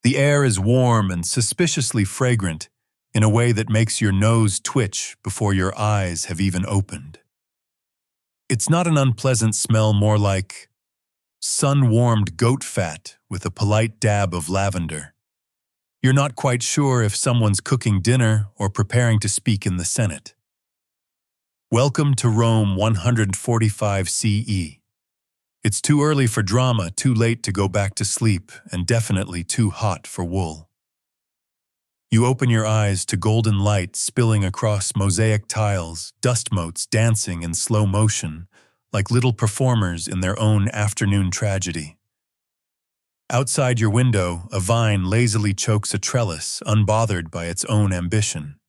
The air is warm and suspiciously fragrant in a way that makes your nose twitch before your eyes have even opened. It's not an unpleasant smell, more like sun-warmed goat fat with a polite dab of lavender. You're not quite sure if someone's cooking dinner or preparing to speak in the Senate. Welcome to Rome 145 CE. It's too early for drama, too late to go back to sleep, and definitely too hot for wool. You open your eyes to golden light spilling across mosaic tiles, dust motes dancing in slow motion, like little performers in their own afternoon tragedy. Outside your window, a vine lazily chokes a trellis, unbothered by its own ambition.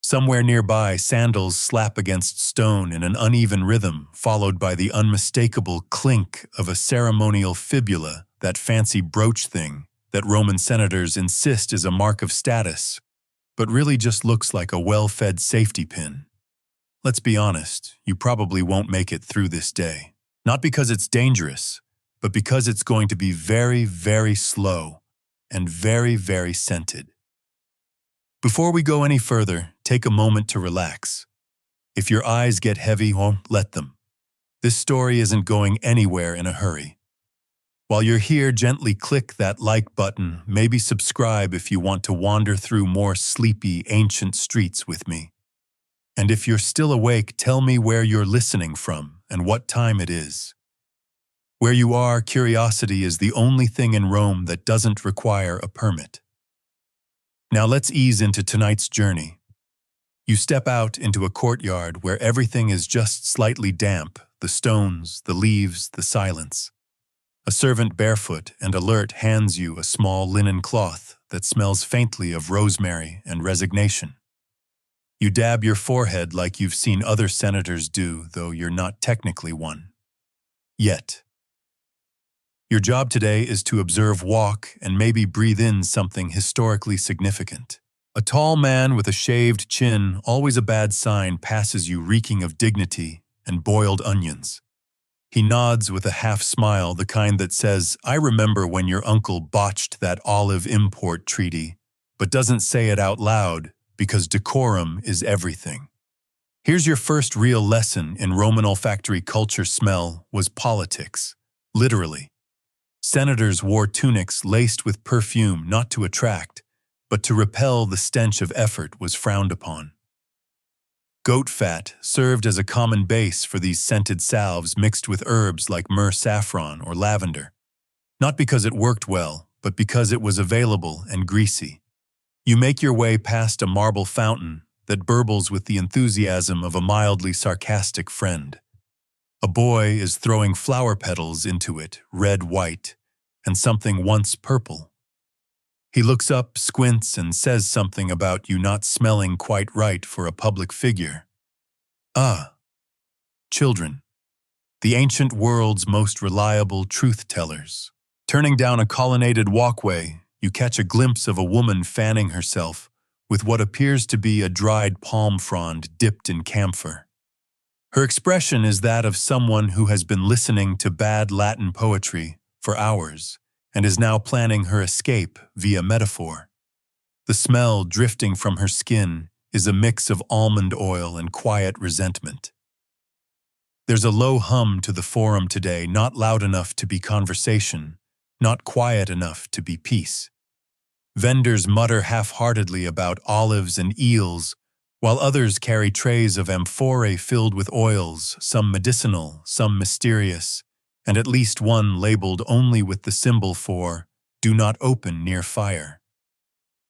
Somewhere nearby, sandals slap against stone in an uneven rhythm, followed by the unmistakable clink of a ceremonial fibula, that fancy brooch thing that Roman senators insist is a mark of status, but really just looks like a well-fed safety pin. Let's be honest, you probably won't make it through this day. Not because it's dangerous, but because it's going to be very, very slow and very, very scented. Before we go any further, take a moment to relax. If your eyes get heavy, let them. This story isn't going anywhere in a hurry. While you're here, gently click that like button, maybe subscribe if you want to wander through more sleepy, ancient streets with me. And if you're still awake, tell me where you're listening from and what time it is. Where you are, curiosity is the only thing in Rome that doesn't require a permit. Now let's ease into tonight's journey. You step out into a courtyard where everything is just slightly damp, the stones, the leaves, the silence. A servant barefoot and alert hands you a small linen cloth that smells faintly of rosemary and resignation. You dab your forehead like you've seen other senators do, though you're not technically one. Yet. Your job today is to observe, walk, and maybe breathe in something historically significant. A tall man with a shaved chin, always a bad sign, passes you reeking of dignity and boiled onions. He nods with a half-smile, the kind that says, "I remember when your uncle botched that olive import treaty," but doesn't say it out loud because decorum is everything. Here's your first real lesson in Roman olfactory culture: smell was politics. Literally. Senators wore tunics laced with perfume not to attract, but to repel the stench of effort was frowned upon. Goat fat served as a common base for these scented salves mixed with herbs like myrrh, saffron, or lavender. Not because it worked well, but because it was available and greasy. You make your way past a marble fountain that burbles with the enthusiasm of a mildly sarcastic friend. A boy is throwing flower petals into it, red-white, and something once purple. He looks up, squints, and says something about you not smelling quite right for a public figure. Ah, children, the ancient world's most reliable truth-tellers. Turning down a colonnaded walkway, you catch a glimpse of a woman fanning herself with what appears to be a dried palm frond dipped in camphor. Her expression is that of someone who has been listening to bad Latin poetry for hours and is now planning her escape via metaphor. The smell drifting from her skin is a mix of almond oil and quiet resentment. There's a low hum to the forum today, not loud enough to be conversation, not quiet enough to be peace. Vendors mutter half-heartedly about olives and eels, while others carry trays of amphorae filled with oils, some medicinal, some mysterious, and at least one labeled only with the symbol for "Do not open near fire."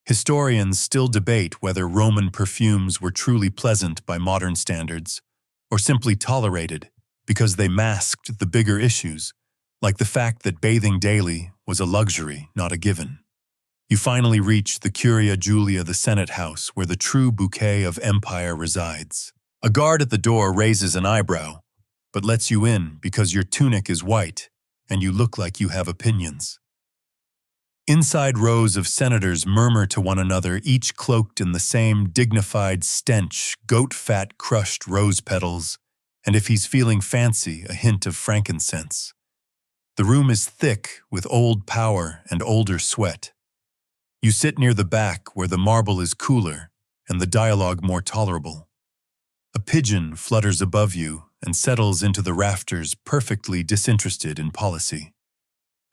Historians still debate whether Roman perfumes were truly pleasant by modern standards, or simply tolerated because they masked the bigger issues, like the fact that bathing daily was a luxury, not a given. You finally reach the Curia Julia, the Senate house, where the true bouquet of empire resides. A guard at the door raises an eyebrow, but lets you in because your tunic is white and you look like you have opinions. Inside, rows of senators murmur to one another, each cloaked in the same dignified stench, goat fat crushed rose petals, and if he's feeling fancy, a hint of frankincense. The room is thick with old power and older sweat. You sit near the back where the marble is cooler and the dialogue more tolerable. A pigeon flutters above you and settles into the rafters, perfectly disinterested in policy.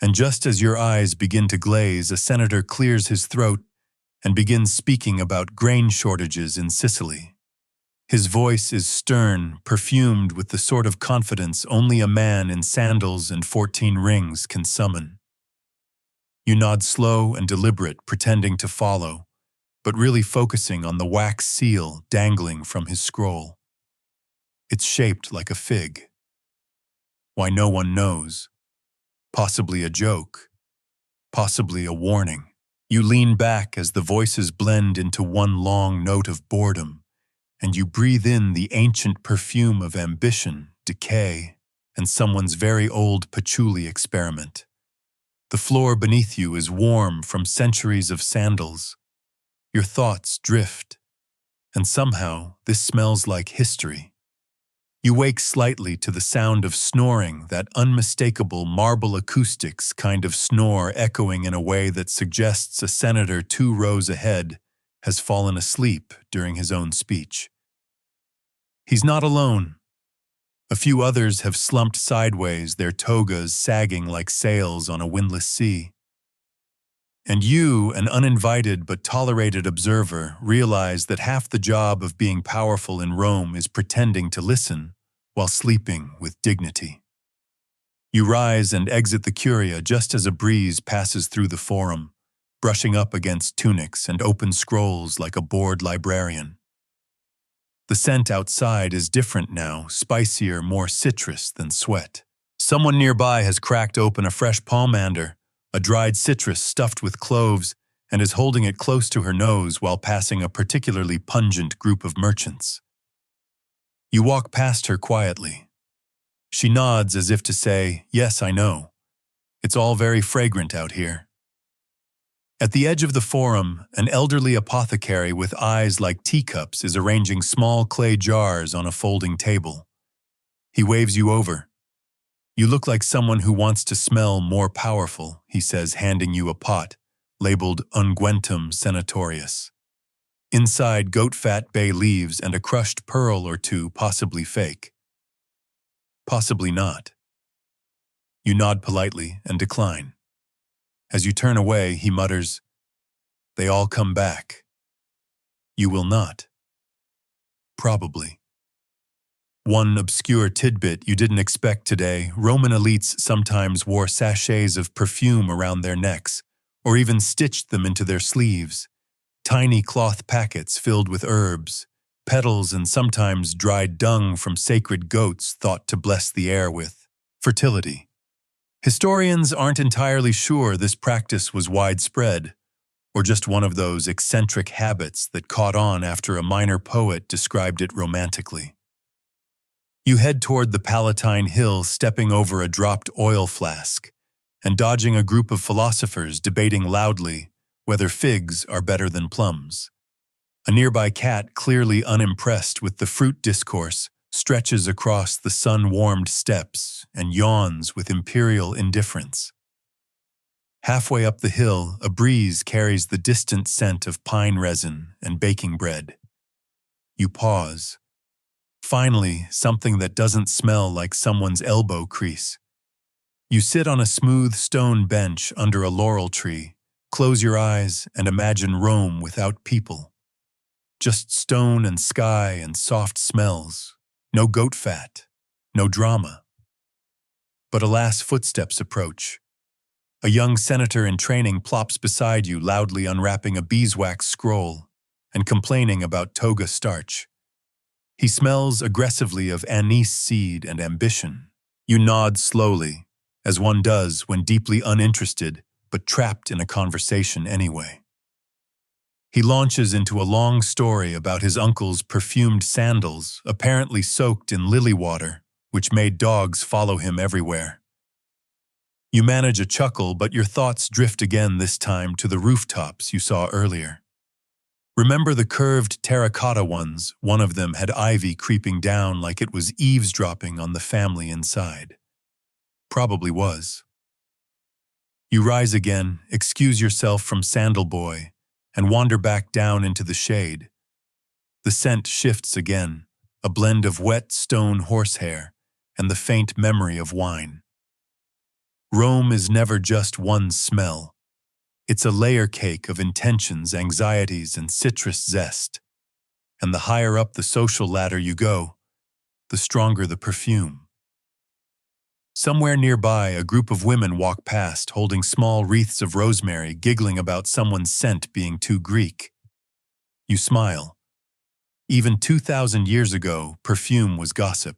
And just as your eyes begin to glaze, a senator clears his throat and begins speaking about grain shortages in Sicily. His voice is stern, perfumed with the sort of confidence only a man in sandals and 14 rings can summon. You nod slow and deliberate, pretending to follow, but really focusing on the wax seal dangling from his scroll. It's shaped like a fig. Why, no one knows. Possibly a joke. Possibly a warning. You lean back as the voices blend into one long note of boredom, and you breathe in the ancient perfume of ambition, decay, and someone's very old patchouli experiment. The floor beneath you is warm from centuries of sandals. Your thoughts drift, and somehow this smells like history. You wake slightly to the sound of snoring, that unmistakable marble acoustics kind of snore echoing in a way that suggests a senator 2 rows ahead has fallen asleep during his own speech. He's not alone. A few others have slumped sideways, their togas sagging like sails on a windless sea. And you, an uninvited but tolerated observer, realize that half the job of being powerful in Rome is pretending to listen while sleeping with dignity. You rise and exit the curia just as a breeze passes through the forum, brushing up against tunics and open scrolls like a bored librarian. The scent outside is different now, spicier, more citrus than sweat. Someone nearby has cracked open a fresh pomander, a dried citrus stuffed with cloves, and is holding it close to her nose while passing a particularly pungent group of merchants. You walk past her quietly. She nods as if to say, "Yes, I know. It's all very fragrant out here." At the edge of the forum, an elderly apothecary with eyes like teacups is arranging small clay jars on a folding table. He waves you over. "You look like someone who wants to smell more powerful," he says, handing you a pot, labeled Unguentum Senatorius. Inside, goat fat, bay leaves, and a crushed pearl or two, possibly fake. Possibly not. You nod politely and decline. As you turn away, he mutters, "They all come back. You will not." Probably. One obscure tidbit you didn't expect today: Roman elites sometimes wore sachets of perfume around their necks, or even stitched them into their sleeves. Tiny cloth packets filled with herbs, petals, and sometimes dried dung from sacred goats thought to bless the air with fertility. Historians aren't entirely sure this practice was widespread, or just one of those eccentric habits that caught on after a minor poet described it romantically. You head toward the Palatine Hill, stepping over a dropped oil flask and dodging a group of philosophers debating loudly whether figs are better than plums. A nearby cat, clearly unimpressed with the fruit discourse, stretches across the sun-warmed steps and yawns with imperial indifference. Halfway up the hill, a breeze carries the distant scent of pine resin and baking bread. You pause. Finally, something that doesn't smell like someone's elbow crease. You sit on a smooth stone bench under a laurel tree, close your eyes, and imagine Rome without people. Just stone and sky and soft smells. No goat fat. No drama. But alas, footsteps approach. A young senator in training plops beside you, loudly unwrapping a beeswax scroll and complaining about toga starch. He smells aggressively of anise seed and ambition. You nod slowly, as one does when deeply uninterested but trapped in a conversation anyway. He launches into a long story about his uncle's perfumed sandals, apparently soaked in lily water, which made dogs follow him everywhere. You manage a chuckle, but your thoughts drift again, this time to the rooftops you saw earlier. Remember the curved terracotta ones? One of them had ivy creeping down like it was eavesdropping on the family inside. Probably was. You rise again, excuse yourself from Sandal Boy, and wander back down into the shade. The scent shifts again, a blend of wet stone horsehair and the faint memory of wine. Rome is never just one smell. It's a layer cake of intentions, anxieties, and citrus zest. And the higher up the social ladder you go, the stronger the perfume. Somewhere nearby, a group of women walk past, holding small wreaths of rosemary, giggling about someone's scent being too Greek. You smile. Even 2,000 years ago, perfume was gossip.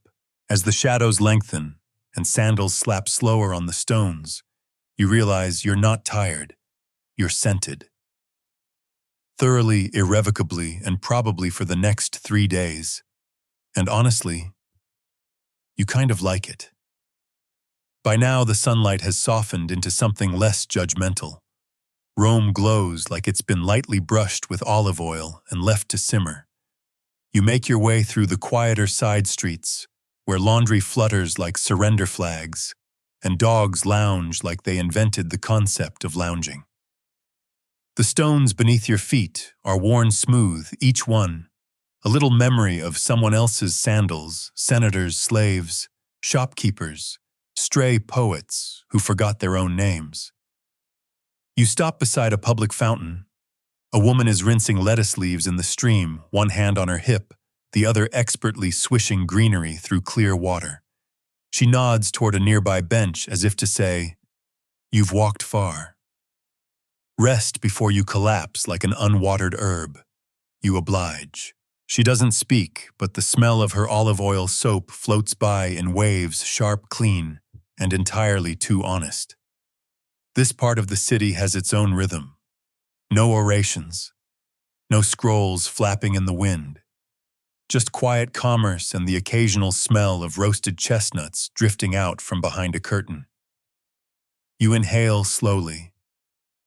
As the shadows lengthen and sandals slap slower on the stones, you realize you're not tired, you're scented. Thoroughly, irrevocably, and probably for the next 3 days. And honestly, you kind of like it. By now, the sunlight has softened into something less judgmental. Rome glows like it's been lightly brushed with olive oil and left to simmer. You make your way through the quieter side streets, where laundry flutters like surrender flags, and dogs lounge like they invented the concept of lounging. The stones beneath your feet are worn smooth, each one a little memory of someone else's sandals, senators, slaves, shopkeepers, stray poets who forgot their own names. You stop beside a public fountain. A woman is rinsing lettuce leaves in the stream, one hand on her hip, the other expertly swishing greenery through clear water. She nods toward a nearby bench as if to say, "You've walked far. Rest before you collapse like an unwatered herb." You oblige. She doesn't speak, but the smell of her olive oil soap floats by in waves, sharp, clean, and entirely too honest. This part of the city has its own rhythm. No orations, no scrolls flapping in the wind. Just quiet commerce and the occasional smell of roasted chestnuts drifting out from behind a curtain. You inhale slowly.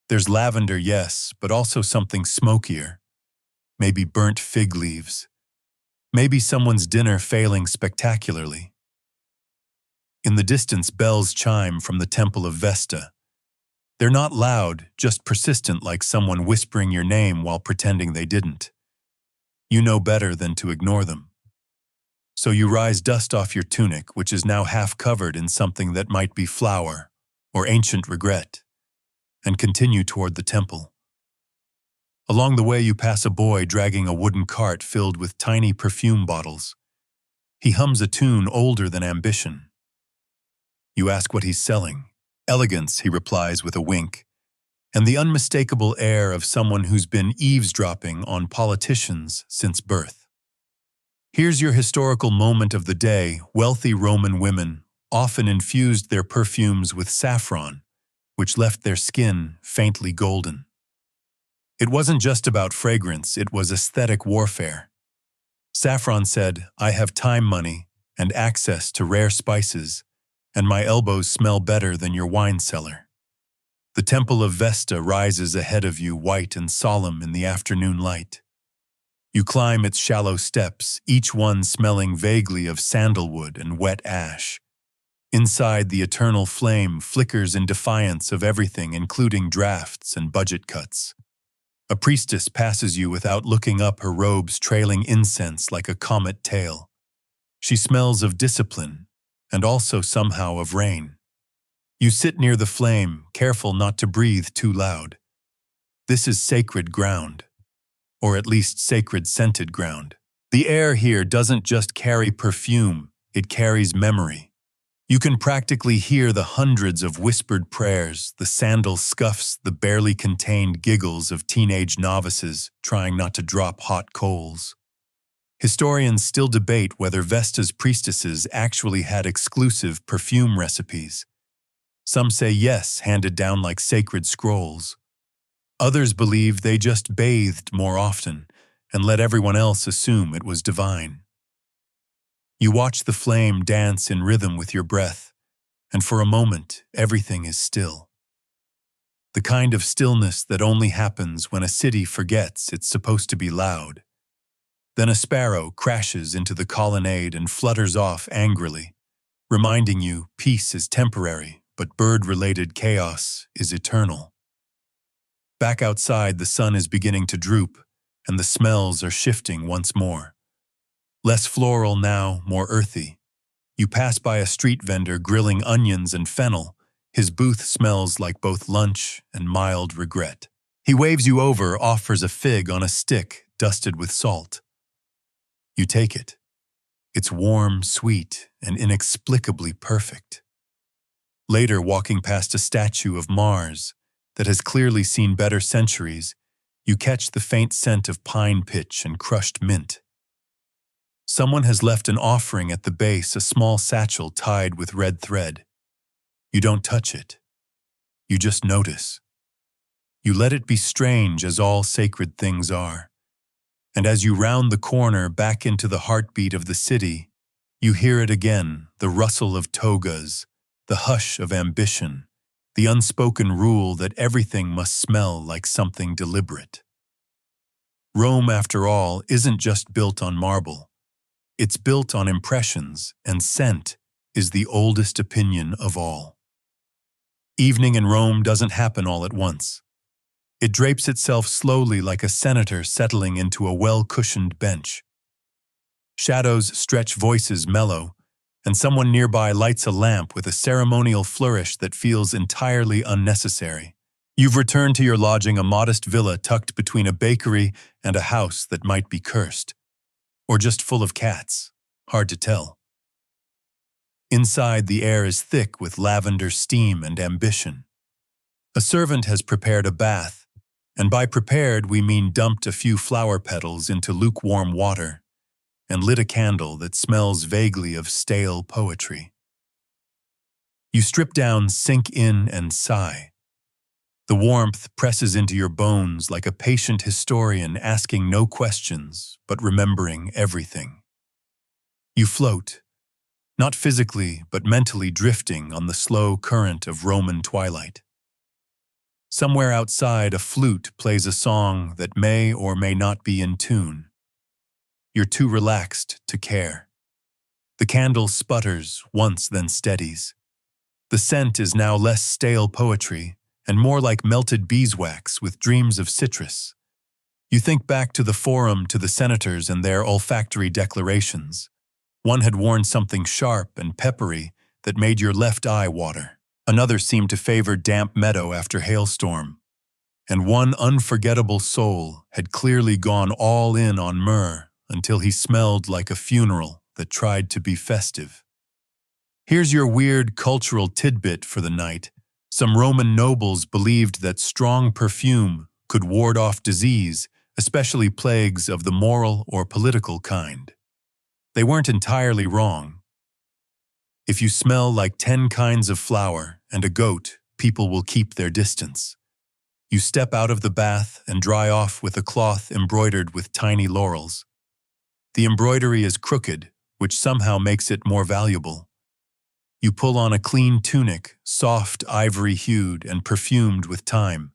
There's lavender, yes, but also something smokier. Maybe burnt fig leaves. Maybe someone's dinner failing spectacularly. In the distance, bells chime from the Temple of Vesta. They're not loud, just persistent, like someone whispering your name while pretending they didn't. You know better than to ignore them. So you rise, dust off your tunic, which is now half covered in something that might be flour or ancient regret, and continue toward the temple. Along the way, you pass a boy dragging a wooden cart filled with tiny perfume bottles. He hums a tune older than ambition. You ask what he's selling. "Elegance," he replies with a wink, and the unmistakable air of someone who's been eavesdropping on politicians since birth. Here's your historical moment of the day. Wealthy Roman women often infused their perfumes with saffron, which left their skin faintly golden. It wasn't just about fragrance, it was aesthetic warfare. Saffron said, "I have time money and access to rare spices, and my elbows smell better than your wine cellar." The Temple of Vesta rises ahead of you, white and solemn in the afternoon light. You climb its shallow steps, each one smelling vaguely of sandalwood and wet ash. Inside, the eternal flame flickers in defiance of everything, including drafts and budget cuts. A priestess passes you without looking up, her robes trailing incense like a comet tail. She smells of discipline, and also somehow of rain. You sit near the flame, careful not to breathe too loud. This is sacred ground, or at least sacred scented ground. The air here doesn't just carry perfume, it carries memory. You can practically hear the hundreds of whispered prayers, the sandal scuffs, the barely contained giggles of teenage novices trying not to drop hot coals. Historians still debate whether Vesta's priestesses actually had exclusive perfume recipes. Some say yes, handed down like sacred scrolls. Others believe they just bathed more often and let everyone else assume it was divine. You watch the flame dance in rhythm with your breath, and for a moment, everything is still. The kind of stillness that only happens when a city forgets it's supposed to be loud. Then a sparrow crashes into the colonnade and flutters off angrily, reminding you peace is temporary, but bird-related chaos is eternal. Back outside, the sun is beginning to droop, and the smells are shifting once more. Less floral now, more earthy. You pass by a street vendor grilling onions and fennel. His booth smells like both lunch and mild regret. He waves you over, offers a fig on a stick dusted with salt. You take it. It's warm, sweet, and inexplicably perfect. Later, walking past a statue of Mars that has clearly seen better centuries, you catch the faint scent of pine pitch and crushed mint. Someone has left an offering at the base, a small satchel tied with red thread. You don't touch it. You just notice. You let it be strange, as all sacred things are. And as you round the corner back into the heartbeat of the city, you hear it again, the rustle of togas, the hush of ambition, the unspoken rule that everything must smell like something deliberate. Rome, after all, isn't just built on marble. It's built on impressions, and scent is the oldest opinion of all. Evening in Rome doesn't happen all at once. It drapes itself slowly like a senator settling into a well-cushioned bench. Shadows stretch, voices mellow, and someone nearby lights a lamp with a ceremonial flourish that feels entirely unnecessary. You've returned to your lodging, a modest villa tucked between a bakery and a house that might be cursed. Or just full of cats. Hard to tell. Inside, the air is thick with lavender steam and ambition. A servant has prepared a bath, and by prepared we mean dumped a few flower petals into lukewarm water and lit a candle that smells vaguely of stale poetry. You strip down, sink in, and sigh. The warmth presses into your bones like a patient historian asking no questions but remembering everything. You float, not physically but mentally drifting on the slow current of Roman twilight. Somewhere outside, a flute plays a song that may or may not be in tune. You're too relaxed to care. The candle sputters once, then steadies. The scent is now less stale poetry and more like melted beeswax with dreams of citrus. You think back to the forum, to the senators and their olfactory declarations. One had worn something sharp and peppery that made your left eye water. Another seemed to favor damp meadow after hailstorm. And one unforgettable soul had clearly gone all in on myrrh until he smelled like a funeral that tried to be festive. Here's your weird cultural tidbit for the night. Some Roman nobles believed that strong perfume could ward off disease, especially plagues of the moral or political kind. They weren't entirely wrong. If you smell like 10 kinds of flour and a goat, people will keep their distance. You step out of the bath and dry off with a cloth embroidered with tiny laurels. The embroidery is crooked, which somehow makes it more valuable. You pull on a clean tunic, soft, ivory-hued, and perfumed with thyme.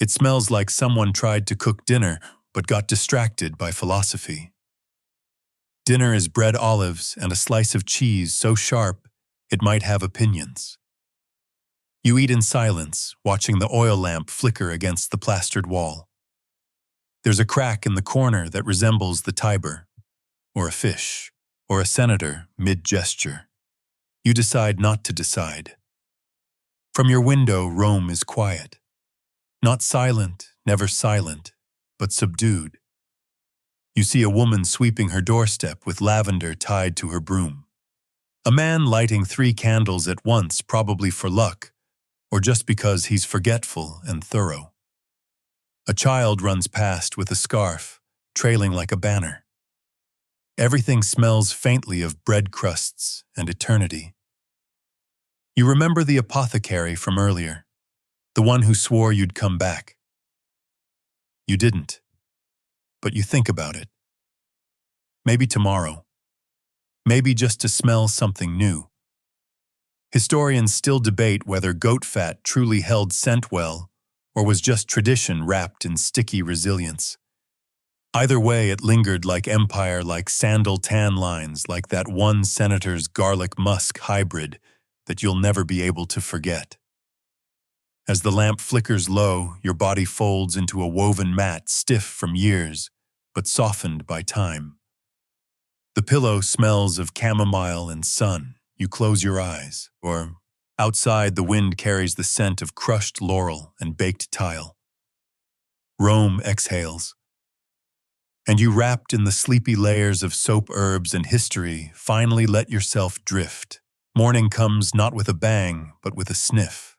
It smells like someone tried to cook dinner but got distracted by philosophy. Dinner is bread, olives, and a slice of cheese so sharp it might have opinions. You eat in silence, watching the oil lamp flicker against the plastered wall. There's a crack in the corner that resembles the Tiber, or a fish, or a senator mid-gesture. You decide not to decide. From your window, Rome is quiet. Not silent, never silent, but subdued. You see a woman sweeping her doorstep with lavender tied to her broom. A man lighting 3 candles at once, probably for luck, or just because he's forgetful and thorough. A child runs past with a scarf, trailing like a banner. Everything smells faintly of bread crusts and eternity. You remember the apothecary from earlier, the one who swore you'd come back. You didn't, but you think about it. Maybe tomorrow. Maybe just to smell something new. Historians still debate whether goat fat truly held scent well or was just tradition wrapped in sticky resilience. Either way, it lingered like empire, like sandal tan lines, like that one senator's garlic musk hybrid that you'll never be able to forget. As the lamp flickers low, your body folds into a woven mat stiff from years, but softened by time. The pillow smells of chamomile and sun. You close your eyes, or outside the wind carries the scent of crushed laurel and baked tile. Rome exhales, and you, wrapped in the sleepy layers of soap herbs and history, finally let yourself drift. Morning comes not with a bang, but with a sniff.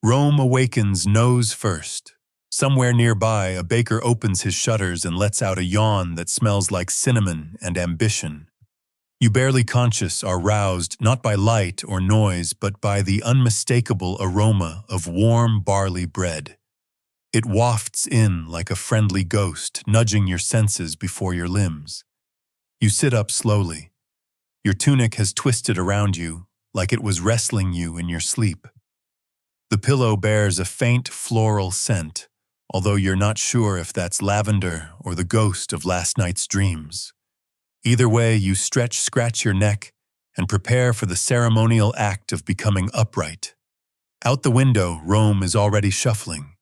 Rome awakens nose first. Somewhere nearby, a baker opens his shutters and lets out a yawn that smells like cinnamon and ambition. You, barely conscious, are roused not by light or noise, but by the unmistakable aroma of warm barley bread. It wafts in like a friendly ghost, nudging your senses before your limbs. You sit up slowly. Your tunic has twisted around you, like it was wrestling you in your sleep. The pillow bears a faint floral scent, although you're not sure if that's lavender or the ghost of last night's dreams. Either way, you scratch your neck, and prepare for the ceremonial act of becoming upright. Out the window, Rome is already shuffling.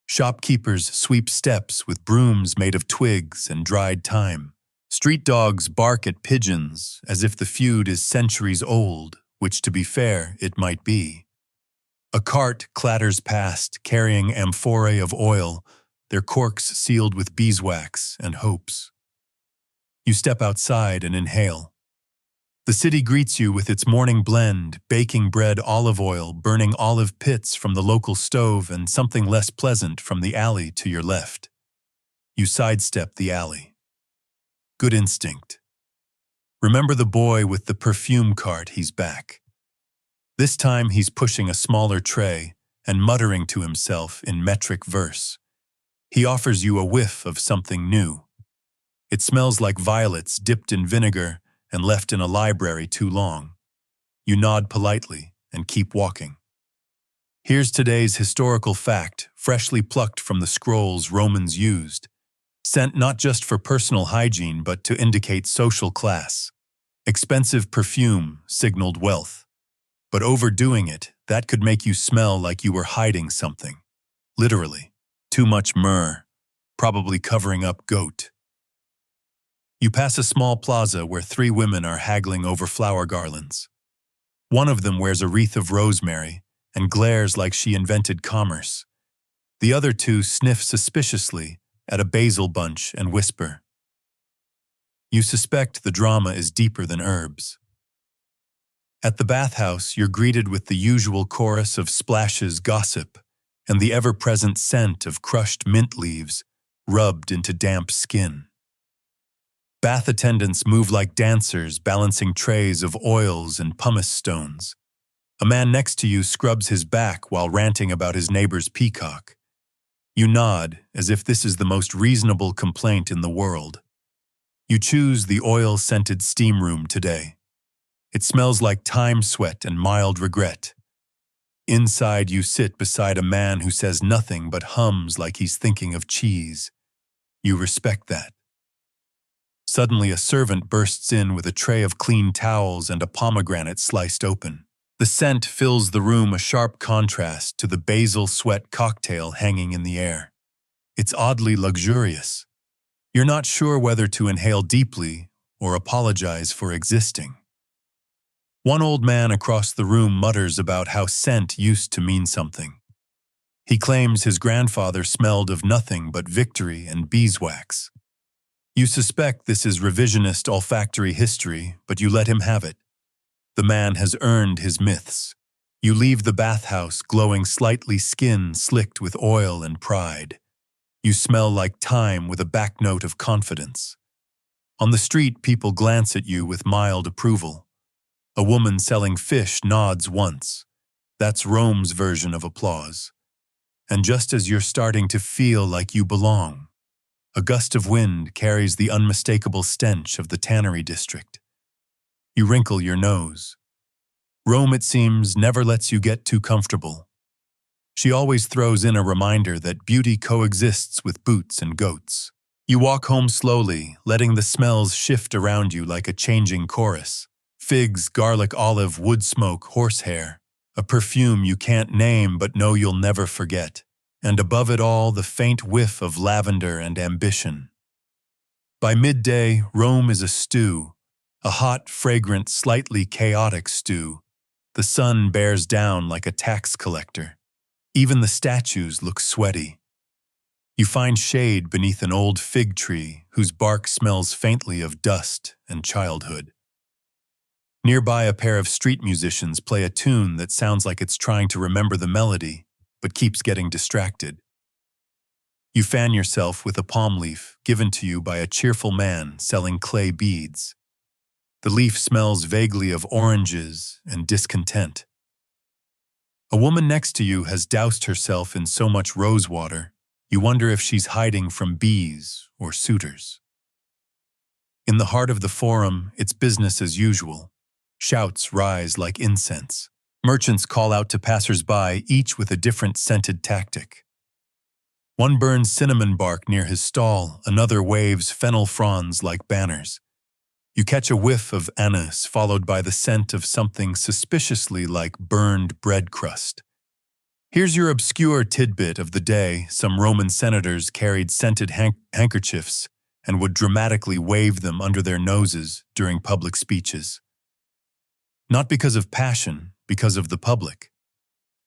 Shopkeepers sweep steps with brooms made of twigs and dried thyme. Street dogs bark at pigeons as if the feud is centuries old, which, to be fair, it might be. A cart clatters past, carrying amphorae of oil, their corks sealed with beeswax and hopes. You step outside and inhale. The city greets you with its morning blend, baking bread, olive oil, burning olive pits from the local stove, and something less pleasant from the alley to your left. You sidestep the alley. Good instinct. Remember the boy with the perfume cart, he's back. This time he's pushing a smaller tray and muttering to himself in metric verse. He offers you a whiff of something new. It smells like violets dipped in vinegar and left in a library too long. You nod politely and keep walking. Here's today's historical fact, freshly plucked from the scrolls Romans used, sent not just for personal hygiene but to indicate social class. Expensive perfume signaled wealth, but overdoing it, that could make you smell like you were hiding something. Literally, too much myrrh, probably covering up goat. You pass a small plaza where 3 women are haggling over flower garlands. One of them wears a wreath of rosemary and glares like she invented commerce. The other 2 sniff suspiciously at a basil bunch and whisper. You suspect the drama is deeper than herbs. At the bathhouse, you're greeted with the usual chorus of splashes, gossip, and the ever-present scent of crushed mint leaves rubbed into damp skin. Bath attendants move like dancers, balancing trays of oils and pumice stones. A man next to you scrubs his back while ranting about his neighbor's peacock. You nod, as if this is the most reasonable complaint in the world. You choose the oil-scented steam room today. It smells like time sweat and mild regret. Inside, you sit beside a man who says nothing but hums like he's thinking of cheese. You respect that. Suddenly, a servant bursts in with a tray of clean towels and a pomegranate sliced open. The scent fills the room, a sharp contrast to the basil sweat cocktail hanging in the air. It's oddly luxurious. You're not sure whether to inhale deeply or apologize for existing. One old man across the room mutters about how scent used to mean something. He claims his grandfather smelled of nothing but victory and beeswax. You suspect this is revisionist olfactory history, but you let him have it. The man has earned his myths. You leave the bathhouse glowing slightly, skin slicked with oil and pride. You smell like time with a back note of confidence. On the street, people glance at you with mild approval. A woman selling fish nods once. That's Rome's version of applause. And just as you're starting to feel like you belong, a gust of wind carries the unmistakable stench of the tannery district. You wrinkle your nose. Rome, it seems, never lets you get too comfortable. She always throws in a reminder that beauty coexists with boots and goats. You walk home slowly, letting the smells shift around you like a changing chorus. Figs, garlic, olive, wood smoke, horsehair. A perfume you can't name but know you'll never forget. And above it all, the faint whiff of lavender and ambition. By midday, Rome is a stew, a hot, fragrant, slightly chaotic stew. The sun bears down like a tax collector. Even the statues look sweaty. You find shade beneath an old fig tree whose bark smells faintly of dust and childhood. Nearby, a pair of street musicians play a tune that sounds like it's trying to remember the melody, but keeps getting distracted. You fan yourself with a palm leaf given to you by a cheerful man selling clay beads. The leaf smells vaguely of oranges and discontent. A woman next to you has doused herself in so much rose water, you wonder if she's hiding from bees or suitors. In the heart of the forum, it's business as usual. Shouts rise like incense. Merchants call out to passers-by, each with a different scented tactic. One burns cinnamon bark near his stall, another waves fennel fronds like banners. You catch a whiff of anise, followed by the scent of something suspiciously like burned bread crust. Here's your obscure tidbit of the day. Some Roman senators carried scented handkerchiefs and would dramatically wave them under their noses during public speeches. Not because of passion, because of the public.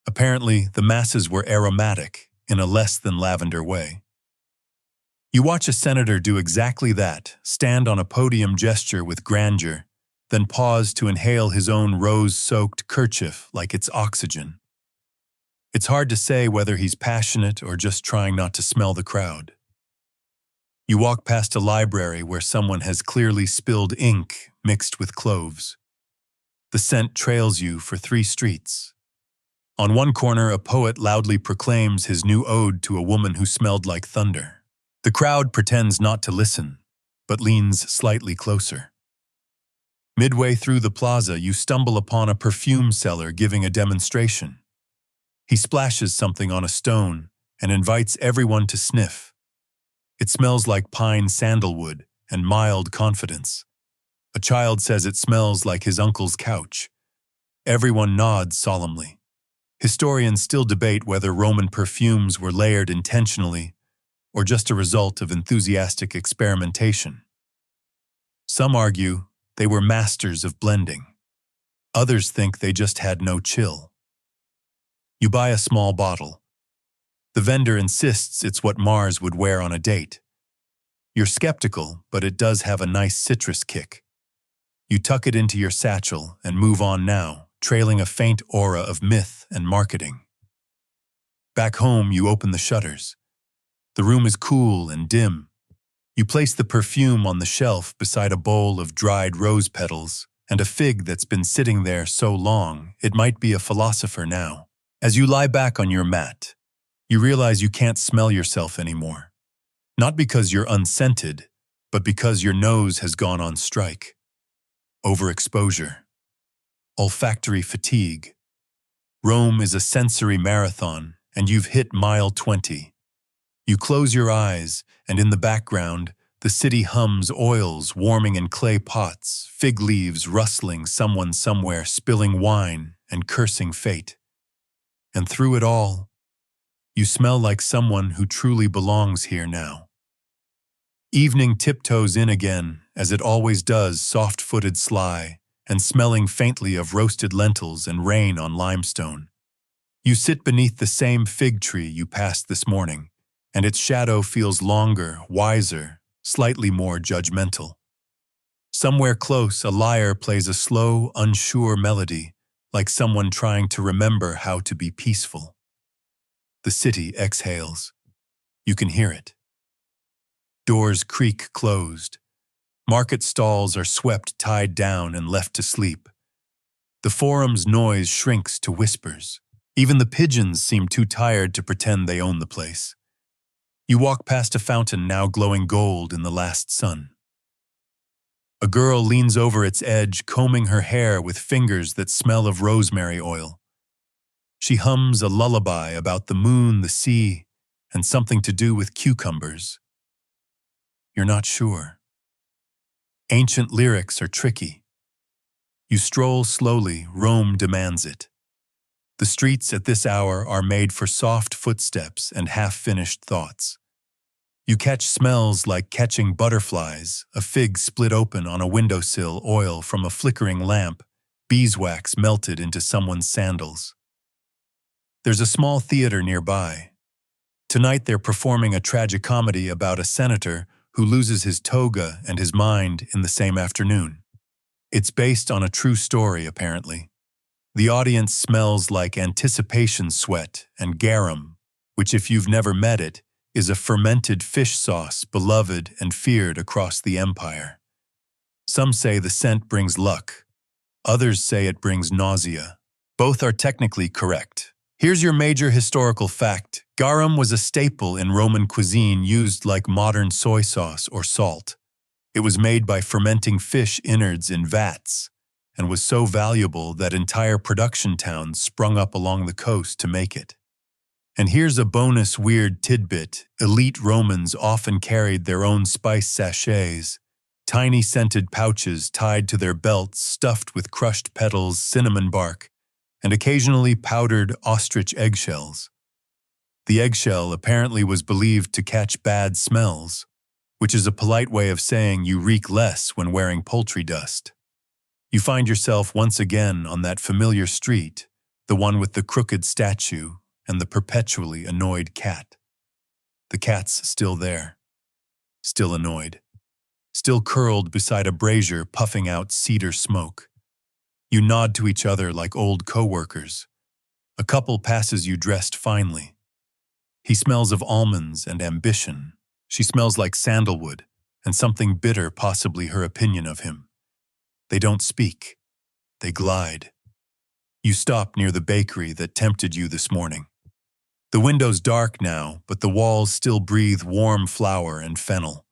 Apparently, the masses were aromatic in a less than lavender way. You watch a senator do exactly that, stand on a podium gesture with grandeur, then pause to inhale his own rose-soaked kerchief like it's oxygen. It's hard to say whether he's passionate or just trying not to smell the crowd. You walk past a library where someone has clearly spilled ink mixed with cloves. The scent trails you for 3 streets. On one corner, a poet loudly proclaims his new ode to a woman who smelled like thunder. The crowd pretends not to listen, but leans slightly closer. Midway through the plaza, you stumble upon a perfume seller giving a demonstration. He splashes something on a stone and invites everyone to sniff. It smells like pine sandalwood and mild confidence. A child says it smells like his uncle's couch. Everyone nods solemnly. Historians still debate whether Roman perfumes were layered intentionally or just a result of enthusiastic experimentation. Some argue they were masters of blending. Others think they just had no chill. You buy a small bottle. The vendor insists it's what Mars would wear on a date. You're skeptical, but it does have a nice citrus kick. You tuck it into your satchel and move on now, trailing a faint aura of myth and marketing. Back home, you open the shutters. The room is cool and dim. You place the perfume on the shelf beside a bowl of dried rose petals and a fig that's been sitting there so long it might be a philosopher now. As you lie back on your mat, you realize you can't smell yourself anymore. Not because you're unscented, but because your nose has gone on strike. Overexposure. Olfactory fatigue. Rome is a sensory marathon, and you've hit mile 20. You close your eyes, and in the background, the city hums oils warming in clay pots, fig leaves rustling, someone somewhere spilling wine and cursing fate. And through it all, you smell like someone who truly belongs here now. Evening tiptoes in again, as it always does, soft-footed sly, and smelling faintly of roasted lentils and rain on limestone. You sit beneath the same fig tree you passed this morning, and its shadow feels longer, wiser, slightly more judgmental. Somewhere close, a lyre plays a slow, unsure melody, like someone trying to remember how to be peaceful. The city exhales. You can hear it. Doors creak closed. Market stalls are swept, tied down, and left to sleep. The forum's noise shrinks to whispers. Even the pigeons seem too tired to pretend they own the place. You walk past a fountain now glowing gold in the last sun. A girl leans over its edge, combing her hair with fingers that smell of rosemary oil. She hums a lullaby about the moon, the sea, and something to do with cucumbers. You're not sure. Ancient lyrics are tricky. You stroll slowly, Rome demands it. The streets at this hour are made for soft footsteps and half-finished thoughts. You catch smells like catching butterflies, a fig split open on a windowsill, oil from a flickering lamp, beeswax melted into someone's sandals. There's a small theater nearby. Tonight they're performing a tragicomedy about a senator who loses his toga and his mind in the same afternoon. It's based on a true story, apparently. The audience smells like anticipation sweat and garum, which, if you've never met it, is a fermented fish sauce beloved and feared across the empire. Some say the scent brings luck. Others say it brings nausea. Both are technically correct. Here's your major historical fact. Garum was a staple in Roman cuisine used like modern soy sauce or salt. It was made by fermenting fish innards in vats and was so valuable that entire production towns sprung up along the coast to make it. And here's a bonus weird tidbit. Elite Romans often carried their own spice sachets, tiny scented pouches tied to their belts stuffed with crushed petals, cinnamon bark, and occasionally powdered ostrich eggshells. The eggshell apparently was believed to catch bad smells, which is a polite way of saying you reek less when wearing poultry dust. You find yourself once again on that familiar street, the one with the crooked statue and the perpetually annoyed cat. The cat's still there, still annoyed, still curled beside a brazier puffing out cedar smoke. You nod to each other like old co-workers. A couple passes you dressed finely. He smells of almonds and ambition. She smells like sandalwood and something bitter, possibly her opinion of him. They don't speak. They glide. You stop near the bakery that tempted you this morning. The window's dark now, but the walls still breathe warm flour and fennel.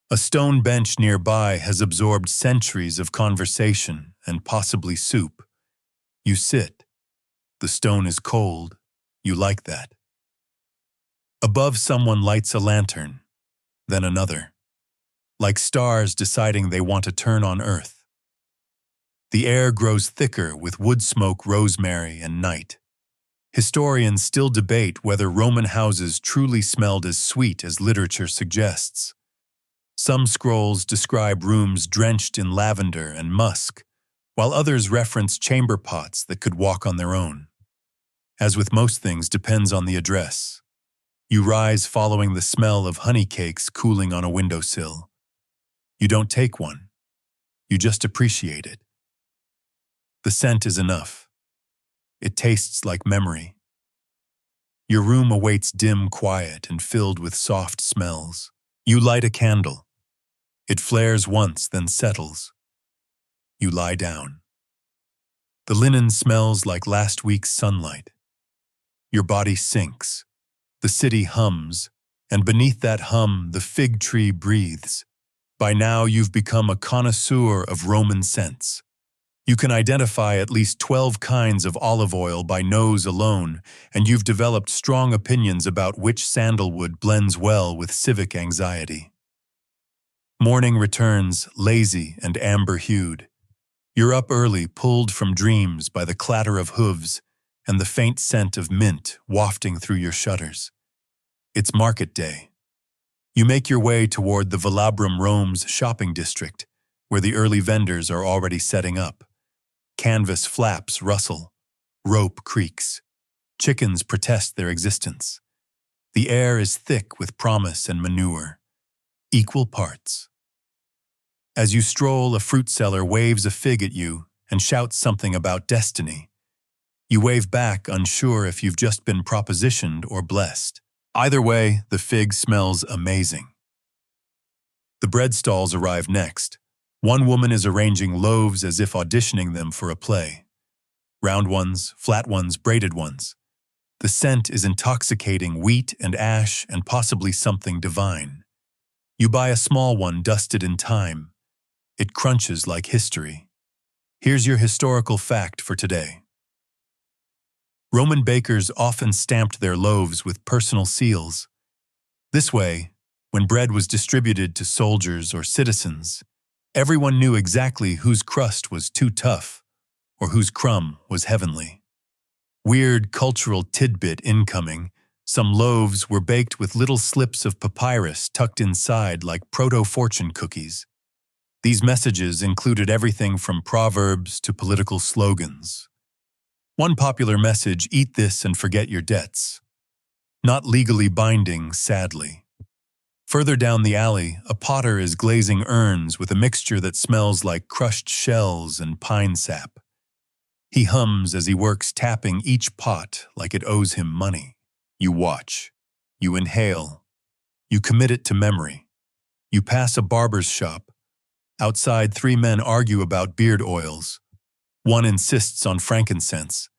A stone bench nearby has absorbed centuries of conversation and possibly soup. You sit. The stone is cold. You like that. Above, someone lights a lantern, then another, like stars deciding they want to turn on Earth. The air grows thicker with wood smoke, rosemary, and night. Historians still debate whether Roman houses truly smelled as sweet as literature suggests. Some scrolls describe rooms drenched in lavender and musk, while others reference chamber pots that could walk on their own. As with most things, depends on the address. You rise following the smell of honey cakes cooling on a windowsill. You don't take one. You just appreciate it. The scent is enough. It tastes like memory. Your room awaits dim quiet and filled with soft smells. You light a candle. It flares once, then settles. You lie down. The linen smells like last week's sunlight. Your body sinks. The city hums, and beneath that hum, the fig tree breathes. By now, you've become a connoisseur of Roman scents. You can identify at least 12 kinds of olive oil by nose alone, and you've developed strong opinions about which sandalwood blends well with civic anxiety. Morning returns, lazy and amber-hued. You're up early, pulled from dreams by the clatter of hooves and the faint scent of mint wafting through your shutters. It's market day. You make your way toward the Velabrum Rome's shopping district, where the early vendors are already setting up. Canvas flaps rustle. Rope creaks. Chickens protest their existence. The air is thick with promise and manure. Equal parts. As you stroll, a fruit seller waves a fig at you and shouts something about destiny. You wave back, unsure if you've just been propositioned or blessed. Either way, the fig smells amazing. The bread stalls arrive next. One woman is arranging loaves as if auditioning them for a play. Round ones, flat ones, braided ones. The scent is intoxicating, wheat and ash and possibly something divine. You buy a small one dusted in time. It crunches like history. Here's your historical fact for today. Roman bakers often stamped their loaves with personal seals. This way, when bread was distributed to soldiers or citizens, everyone knew exactly whose crust was too tough or whose crumb was heavenly. Weird cultural tidbit incoming. Some loaves were baked with little slips of papyrus tucked inside like proto-fortune cookies. These messages included everything from proverbs to political slogans. One popular message, "Eat this and forget your debts." Not legally binding, sadly. Further down the alley, a potter is glazing urns with a mixture that smells like crushed shells and pine sap. He hums as he works, tapping each pot like it owes him money. You watch. You inhale. You commit it to memory. You pass a barber's shop. Outside, 3 men argue about beard oils. One insists on frankincense.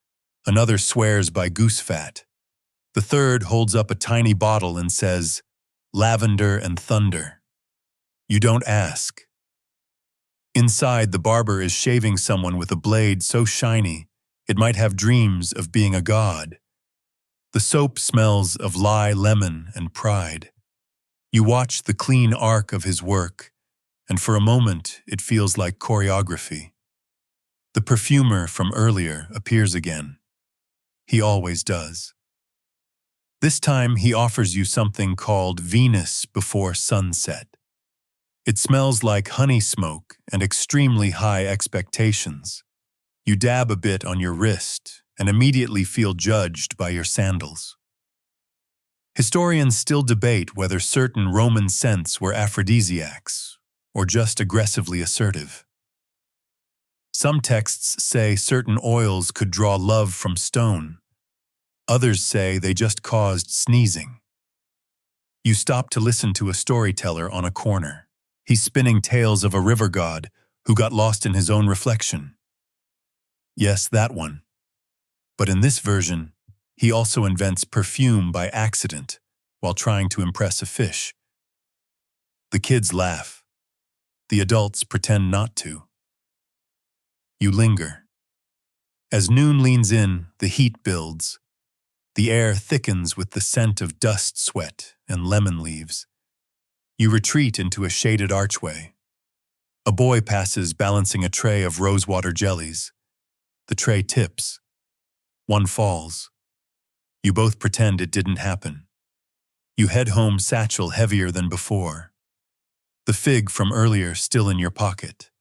Another swears by goose fat. The third holds up a tiny bottle and says, "Lavender and thunder." You don't ask. Inside, the barber is shaving someone with a blade so shiny it might have dreams of being a god. The soap smells of lye, lemon, and pride. You watch the clean arc of his work, and for a moment it feels like choreography. The perfumer from earlier appears again. He always does. This time he offers you something called Venus Before Sunset. It smells like honey smoke and extremely high expectations. You dab a bit on your wrist and immediately feel judged by your sandals. Historians still debate whether certain Roman scents were aphrodisiacs or just aggressively assertive. Some texts say certain oils could draw love from stone. Others say they just caused sneezing. You stop to listen to a storyteller on a corner. He's spinning tales of a river god who got lost in his own reflection. Yes, that one. But in this version, he also invents perfume by accident while trying to impress a fish. The kids laugh. The adults pretend not to. You linger. As noon leans in, the heat builds. The air thickens with the scent of dust, sweat, and lemon leaves. You retreat into a shaded archway. A boy passes balancing a tray of rosewater jellies. The tray tips. One falls. You both pretend it didn't happen. You head home, satchel heavier than before. The fig from earlier still in your pocket.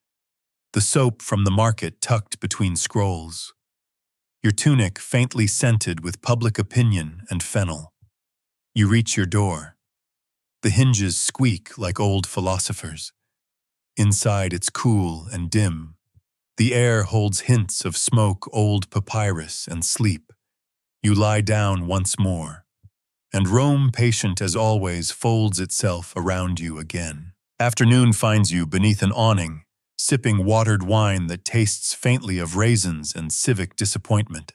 The soap from the market tucked between scrolls. Your tunic faintly scented with public opinion and fennel. You reach your door. The hinges squeak like old philosophers. Inside it's cool and dim. The air holds hints of smoke, old papyrus, and sleep. You lie down once more. And Rome, patient as always, folds itself around you again. Afternoon finds you beneath an awning, sipping watered wine that tastes faintly of raisins and civic disappointment.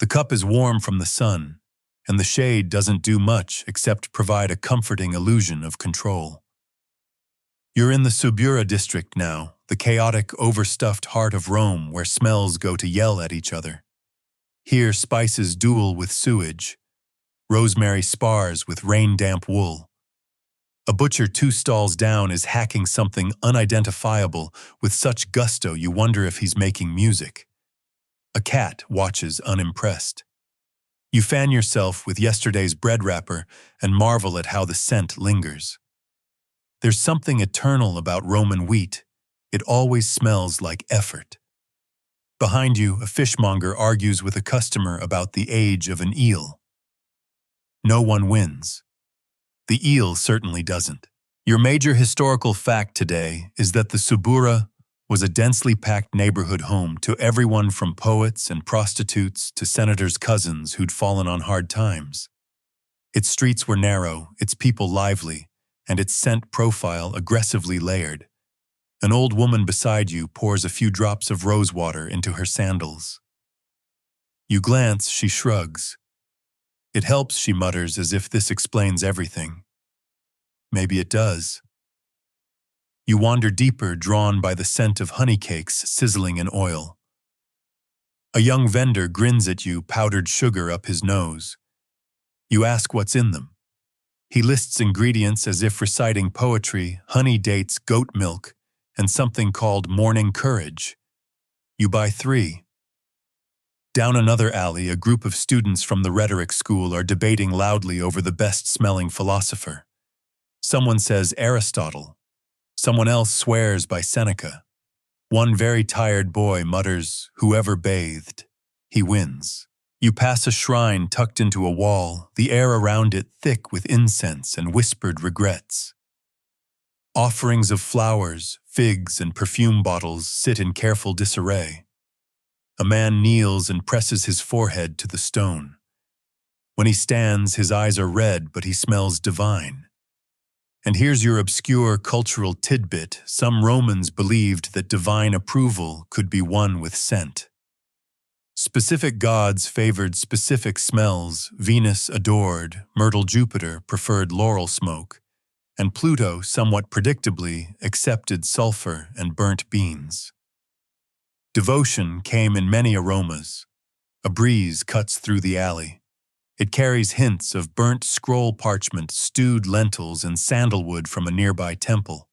The cup is warm from the sun, and the shade doesn't do much except provide a comforting illusion of control. You're in the Subura district now, the chaotic, overstuffed heart of Rome where smells go to yell at each other. Here spices duel with sewage. Rosemary spars with rain-damp wool. A butcher 2 stalls down is hacking something unidentifiable with such gusto you wonder if he's making music. A cat watches unimpressed. You fan yourself with yesterday's bread wrapper and marvel at how the scent lingers. There's something eternal about Roman wheat. It always smells like effort. Behind you, a fishmonger argues with a customer about the age of an eel. No one wins. The eel certainly doesn't. Your major historical fact today is that the Subura was a densely packed neighborhood home to everyone from poets and prostitutes to senators' cousins who'd fallen on hard times. Its streets were narrow, its people lively, and its scent profile aggressively layered. An old woman beside you pours a few drops of rosewater into her sandals. You glance, she shrugs. It helps, she mutters, as if this explains everything. Maybe it does. You wander deeper, drawn by the scent of honey cakes sizzling in oil. A young vendor grins at you, powdered sugar up his nose. You ask what's in them. He lists ingredients as if reciting poetry: honey, dates, goat milk, and something called morning courage. You buy 3. Down another alley, a group of students from the rhetoric school are debating loudly over the best-smelling philosopher. Someone says Aristotle. Someone else swears by Seneca. One very tired boy mutters, "Whoever bathed, he wins." You pass a shrine tucked into a wall, the air around it thick with incense and whispered regrets. Offerings of flowers, figs, and perfume bottles sit in careful disarray. A man kneels and presses his forehead to the stone. When he stands, his eyes are red, but he smells divine. And here's your obscure cultural tidbit. Some Romans believed that divine approval could be won with scent. Specific gods favored specific smells. Venus adored, myrtle Jupiter preferred laurel smoke, and Pluto, somewhat predictably, accepted sulfur and burnt beans. Devotion came in many aromas. A breeze cuts through the alley. It carries hints of burnt scroll parchment, stewed lentils, and sandalwood from a nearby temple.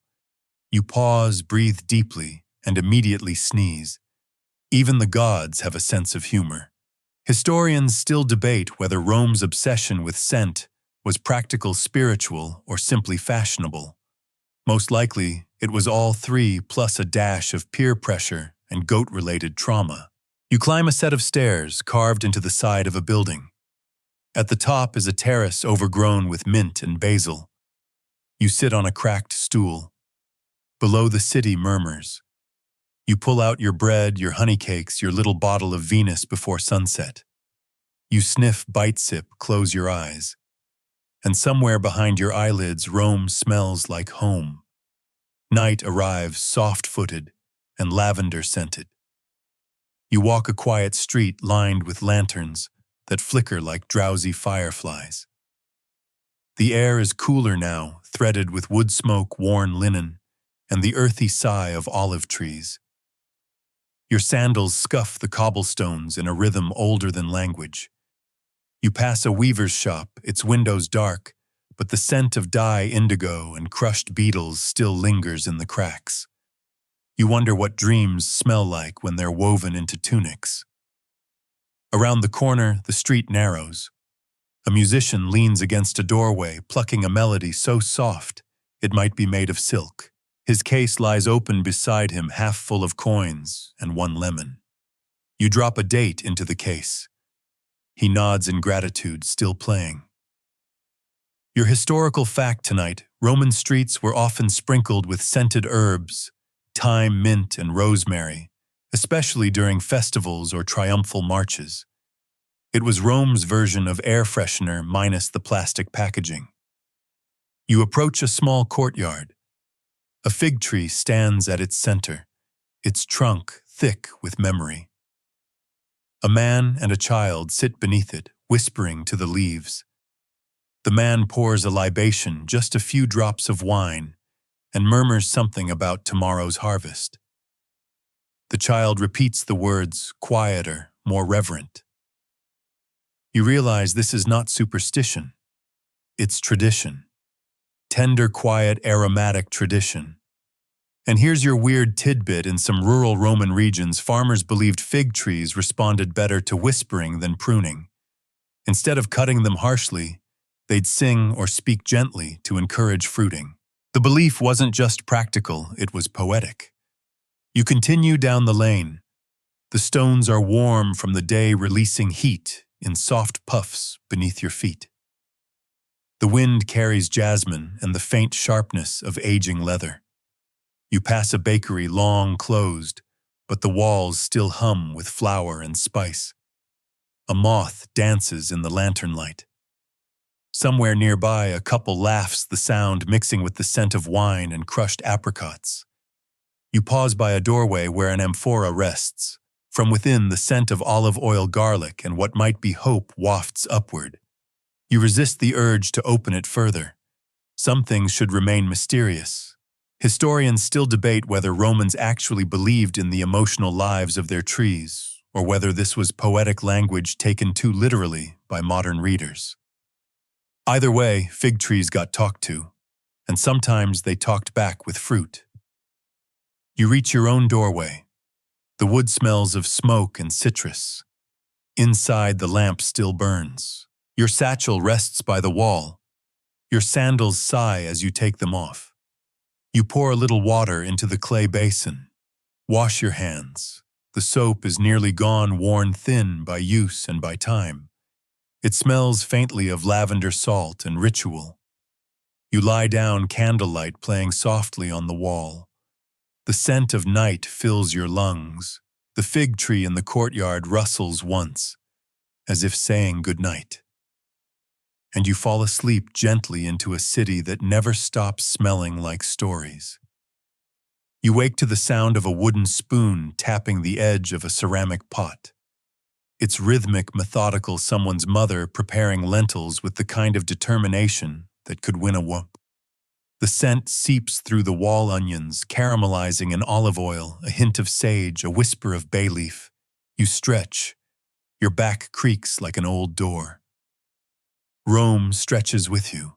You pause, breathe deeply, and immediately sneeze. Even the gods have a sense of humor. Historians still debate whether Rome's obsession with scent was practical, spiritual, or simply fashionable. Most likely, it was all 3 plus a dash of peer pressure and goat-related trauma. You climb a set of stairs carved into the side of a building. At the top is a terrace overgrown with mint and basil. You sit on a cracked stool. Below, the city murmurs. You pull out your bread, your honey cakes, your little bottle of Venus before sunset. You sniff, bite, sip, close your eyes. And somewhere behind your eyelids, Rome smells like home. Night arrives soft-footed and lavender-scented. You walk a quiet street lined with lanterns that flicker like drowsy fireflies. The air is cooler now, threaded with wood smoke, worn linen, and the earthy sigh of olive trees. Your sandals scuff the cobblestones in a rhythm older than language. You pass a weaver's shop, its windows dark, but the scent of dye indigo and crushed beetles still lingers in the cracks. You wonder what dreams smell like when they're woven into tunics. Around the corner, the street narrows. A musician leans against a doorway, plucking a melody so soft it might be made of silk. His case lies open beside him, half full of coins and 1 lemon. You drop a date into the case. He nods in gratitude, still playing. Your historical fact tonight: Roman streets were often sprinkled with scented herbs, thyme, mint, and rosemary, especially during festivals or triumphal marches. It was Rome's version of air freshener minus the plastic packaging. You approach a small courtyard. A fig tree stands at its center, its trunk thick with memory. A man and a child sit beneath it, whispering to the leaves. The man pours a libation, just a few drops of wine, and murmurs something about tomorrow's harvest. The child repeats the words, quieter, more reverent. You realize this is not superstition. It's tradition. Tender, quiet, aromatic tradition. And here's your weird tidbit: in some rural Roman regions, farmers believed fig trees responded better to whispering than pruning. Instead of cutting them harshly, they'd sing or speak gently to encourage fruiting. The belief wasn't just practical, it was poetic. You continue down the lane. The stones are warm from the day, releasing heat in soft puffs beneath your feet. The wind carries jasmine and the faint sharpness of aging leather. You pass a bakery long closed, but the walls still hum with flour and spice. A moth dances in the lantern light. Somewhere nearby, a couple laughs, the sound mixing with the scent of wine and crushed apricots. You pause by a doorway where an amphora rests. From within, the scent of olive oil, garlic, and what might be hope wafts upward. You resist the urge to open it further. Some things should remain mysterious. Historians still debate whether Romans actually believed in the emotional lives of their trees, or whether this was poetic language taken too literally by modern readers. Either way, fig trees got talked to, and sometimes they talked back with fruit. You reach your own doorway. The wood smells of smoke and citrus. Inside, the lamp still burns. Your satchel rests by the wall. Your sandals sigh as you take them off. You pour a little water into the clay basin. Wash your hands. The soap is nearly gone, worn thin by use and by time. It smells faintly of lavender salt and ritual. You lie down, candlelight playing softly on the wall. The scent of night fills your lungs. The fig tree in the courtyard rustles once, as if saying good night. And you fall asleep gently into a city that never stops smelling like stories. You wake to the sound of a wooden spoon tapping the edge of a ceramic pot. It's rhythmic, methodical, someone's mother preparing lentils with the kind of determination that could win a whoop. The scent seeps through the wall onions, caramelizing in olive oil, a hint of sage, a whisper of bay leaf. You stretch. Your back creaks like an old door. Rome stretches with you.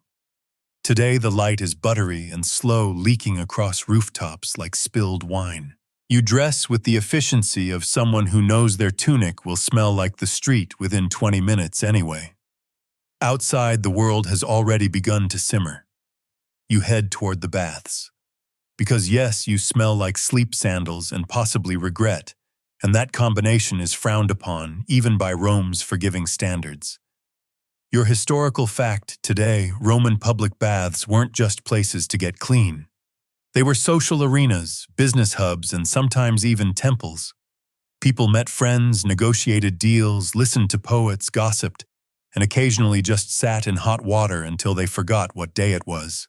Today the light is buttery and slow, leaking across rooftops like spilled wine. You dress with the efficiency of someone who knows their tunic will smell like the street within 20 minutes anyway. Outside, the world has already begun to simmer. You head toward the baths. Because yes, you smell like sleep sandals and possibly regret, and that combination is frowned upon even by Rome's forgiving standards. Your historical fact today, Roman public baths weren't just places to get clean. They were social arenas, business hubs, and sometimes even temples. People met friends, negotiated deals, listened to poets, gossiped, and occasionally just sat in hot water until they forgot what day it was.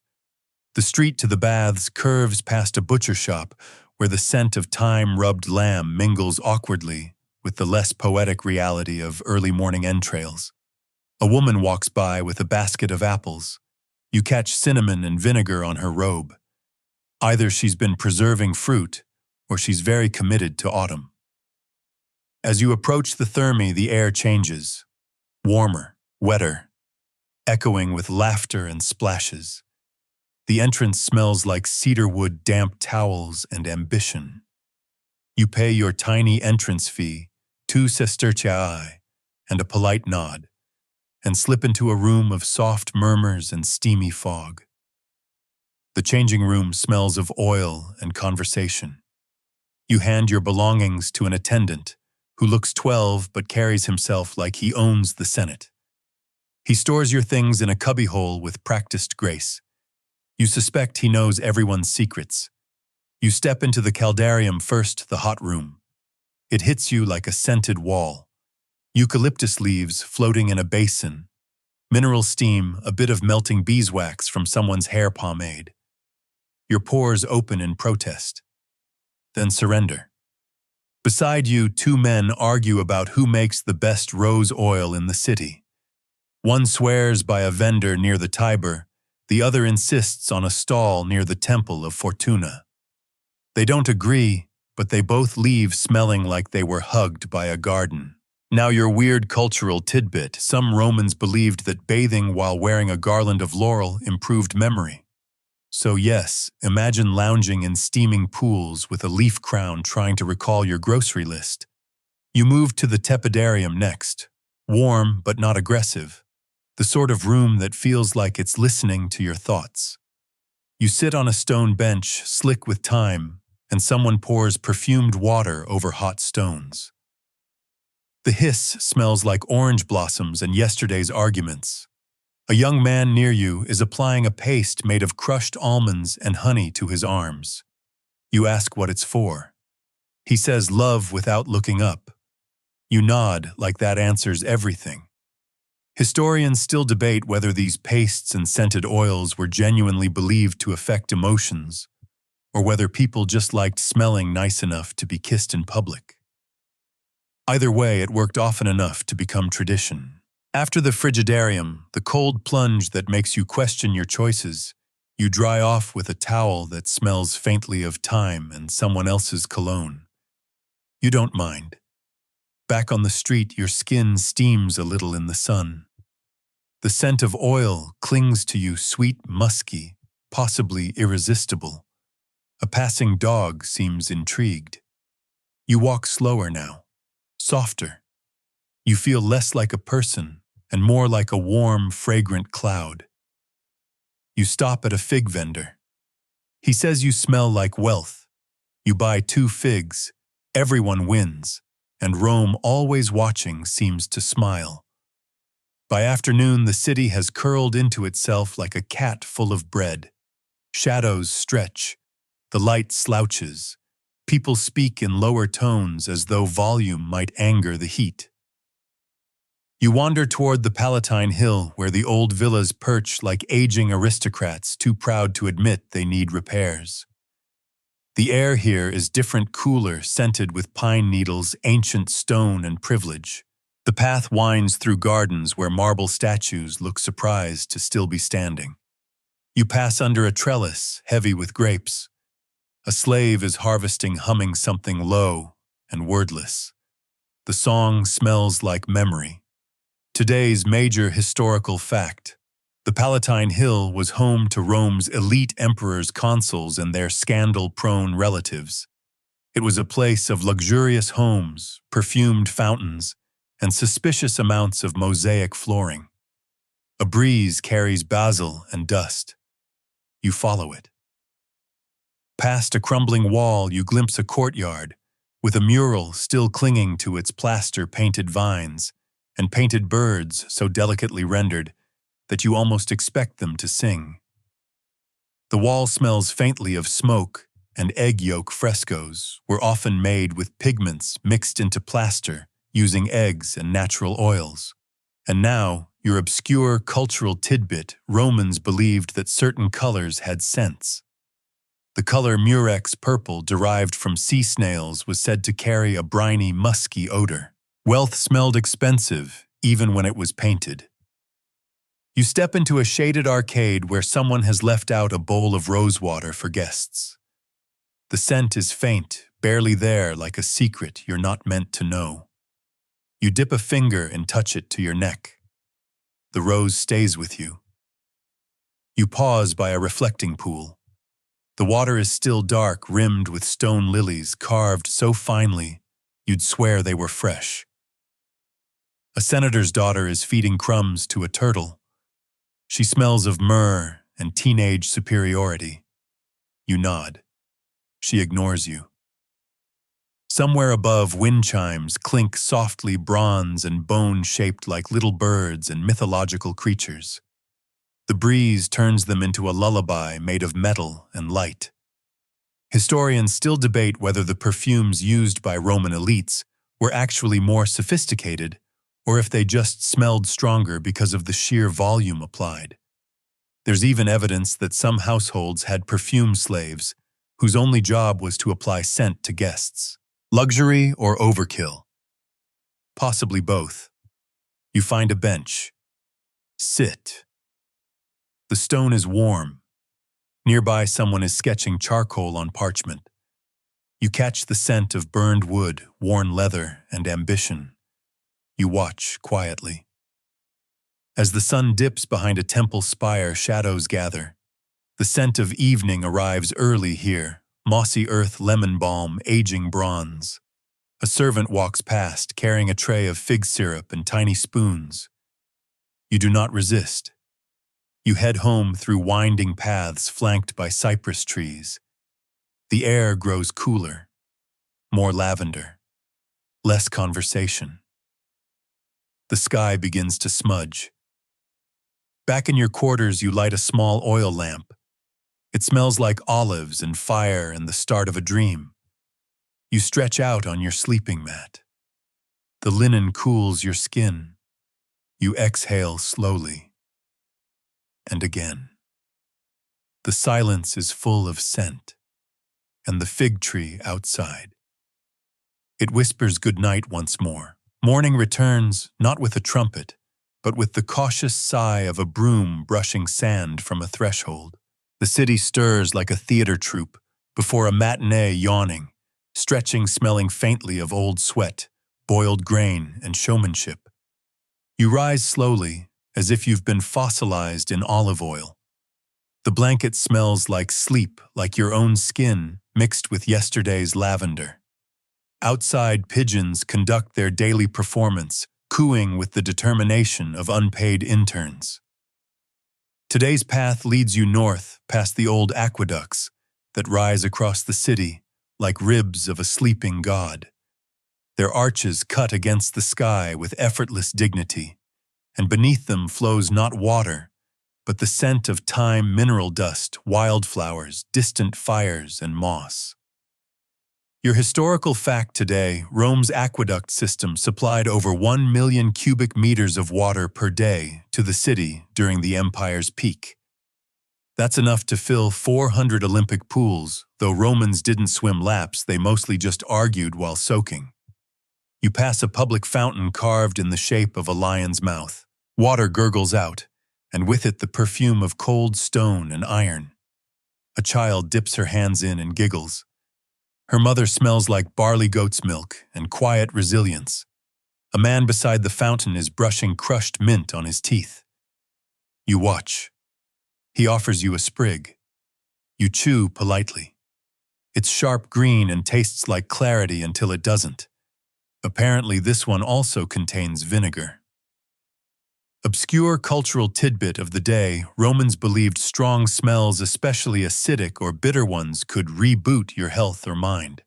The street to the baths curves past a butcher shop where the scent of thyme-rubbed lamb mingles awkwardly with the less poetic reality of early morning entrails. A woman walks by with a basket of apples. You catch cinnamon and vinegar on her robe. Either she's been preserving fruit, or she's very committed to autumn. As you approach the therme, the air changes. Warmer, wetter, echoing with laughter and splashes. The entrance smells like cedarwood, damp towels, and ambition. You pay your tiny entrance fee, 2 sestertii, and a polite nod, and slip into a room of soft murmurs and steamy fog. The changing room smells of oil and conversation. You hand your belongings to an attendant who looks 12 but carries himself like he owns the Senate. He stores your things in a cubbyhole with practiced grace. You suspect he knows everyone's secrets. You step into the caldarium first, the hot room. It hits you like a scented wall. Eucalyptus leaves floating in a basin. Mineral steam, a bit of melting beeswax from someone's hair pomade. Your pores open in protest. Then surrender. Beside you, 2 men argue about who makes the best rose oil in the city. One swears by a vendor near the Tiber. The other insists on a stall near the Temple of Fortuna. They don't agree, but they both leave smelling like they were hugged by a garden. Now your weird cultural tidbit. Some Romans believed that bathing while wearing a garland of laurel improved memory. So yes, imagine lounging in steaming pools with a leaf crown trying to recall your grocery list. You move to the tepidarium next. Warm but not aggressive. The sort of room that feels like it's listening to your thoughts. You sit on a stone bench, slick with time, and someone pours perfumed water over hot stones. The hiss smells like orange blossoms and yesterday's arguments. A young man near you is applying a paste made of crushed almonds and honey to his arms. You ask what it's for. He says love without looking up. You nod like that answers everything. Historians still debate whether these pastes and scented oils were genuinely believed to affect emotions, or whether people just liked smelling nice enough to be kissed in public. Either way, it worked often enough to become tradition. After the frigidarium, the cold plunge that makes you question your choices, you dry off with a towel that smells faintly of thyme and someone else's cologne. You don't mind. Back on the street, your skin steams a little in the sun. The scent of oil clings to you, sweet, musky, possibly irresistible. A passing dog seems intrigued. You walk slower now, softer. You feel less like a person and more like a warm, fragrant cloud. You stop at a fig vendor. He says you smell like wealth. You buy 2 figs. Everyone wins, and Rome, always watching, seems to smile. By afternoon, the city has curled into itself like a cat full of bread. Shadows stretch. The light slouches. People speak in lower tones as though volume might anger the heat. You wander toward the Palatine Hill, where the old villas perch like aging aristocrats too proud to admit they need repairs. The air here is different, cooler, scented with pine needles, ancient stone, and privilege. The path winds through gardens where marble statues look surprised to still be standing. You pass under a trellis, heavy with grapes. A slave is harvesting, humming something low and wordless. The song smells like memory. Today's major historical fact. The Palatine Hill was home to Rome's elite emperors, consuls, and their scandal-prone relatives. It was a place of luxurious homes, perfumed fountains, and suspicious amounts of mosaic flooring. A breeze carries basil and dust. You follow it. Past a crumbling wall, you glimpse a courtyard, with a mural still clinging to its plaster-painted vines, and painted birds so delicately rendered that you almost expect them to sing. The wall smells faintly of smoke, and egg yolk frescoes were often made with pigments mixed into plaster using eggs and natural oils. And now, your obscure cultural tidbit: Romans believed that certain colors had scents. The color murex purple, derived from sea snails, was said to carry a briny, musky odor. Wealth smelled expensive, even when it was painted. You step into a shaded arcade where someone has left out a bowl of rosewater for guests. The scent is faint, barely there, like a secret you're not meant to know. You dip a finger and touch it to your neck. The rose stays with you. You pause by a reflecting pool. The water is still dark, rimmed with stone lilies carved so finely you'd swear they were fresh. A senator's daughter is feeding crumbs to a turtle. She smells of myrrh and teenage superiority. You nod. She ignores you. Somewhere above, wind chimes clink softly, bronze and bone-shaped like little birds and mythological creatures. The breeze turns them into a lullaby made of metal and light. Historians still debate whether the perfumes used by Roman elites were actually more sophisticated, or if they just smelled stronger because of the sheer volume applied. There's even evidence that some households had perfume slaves whose only job was to apply scent to guests. Luxury or overkill? Possibly both. You find a bench. Sit. The stone is warm. Nearby, someone is sketching charcoal on parchment. You catch the scent of burned wood, worn leather, and ambition. You watch quietly. As the sun dips behind a temple spire, shadows gather. The scent of evening arrives early here, mossy earth, lemon balm, aging bronze. A servant walks past, carrying a tray of fig syrup and tiny spoons. You do not resist. You head home through winding paths flanked by cypress trees. The air grows cooler, more lavender, less conversation. The sky begins to smudge. Back in your quarters, you light a small oil lamp. It smells like olives and fire and the start of a dream. You stretch out on your sleeping mat. The linen cools your skin. You exhale slowly. And again. The silence is full of scent, and the fig tree outside. It whispers good night once more. Morning returns, not with a trumpet, but with the cautious sigh of a broom brushing sand from a threshold. The city stirs like a theater troupe before a matinee, yawning, stretching, smelling faintly of old sweat, boiled grain, and showmanship. You rise slowly, as if you've been fossilized in olive oil. The blanket smells like sleep, like your own skin mixed with yesterday's lavender. Outside pigeons conduct their daily performance, cooing with the determination of unpaid interns. Today's path leads you north past the old aqueducts that rise across the city like ribs of a sleeping god. Their arches cut against the sky with effortless dignity, and beneath them flows not water, but the scent of time mineral dust, wildflowers, distant fires, and moss. Your historical fact today: Rome's aqueduct system supplied over 1 million cubic meters of water per day to the city during the empire's peak. That's enough to fill 400 Olympic pools. Though Romans didn't swim laps, they mostly just argued while soaking. You pass a public fountain carved in the shape of a lion's mouth. Water gurgles out, and with it the perfume of cold stone and iron. A child dips her hands in and giggles. Her mother smells like barley goat's milk and quiet resilience. A man beside the fountain is brushing crushed mint on his teeth. You watch. He offers you a sprig. You chew politely. It's sharp green and tastes like clarity until it doesn't. Apparently, this one also contains vinegar. Obscure cultural tidbit of the day: Romans believed strong smells, especially acidic or bitter ones, could reboot your health or mind.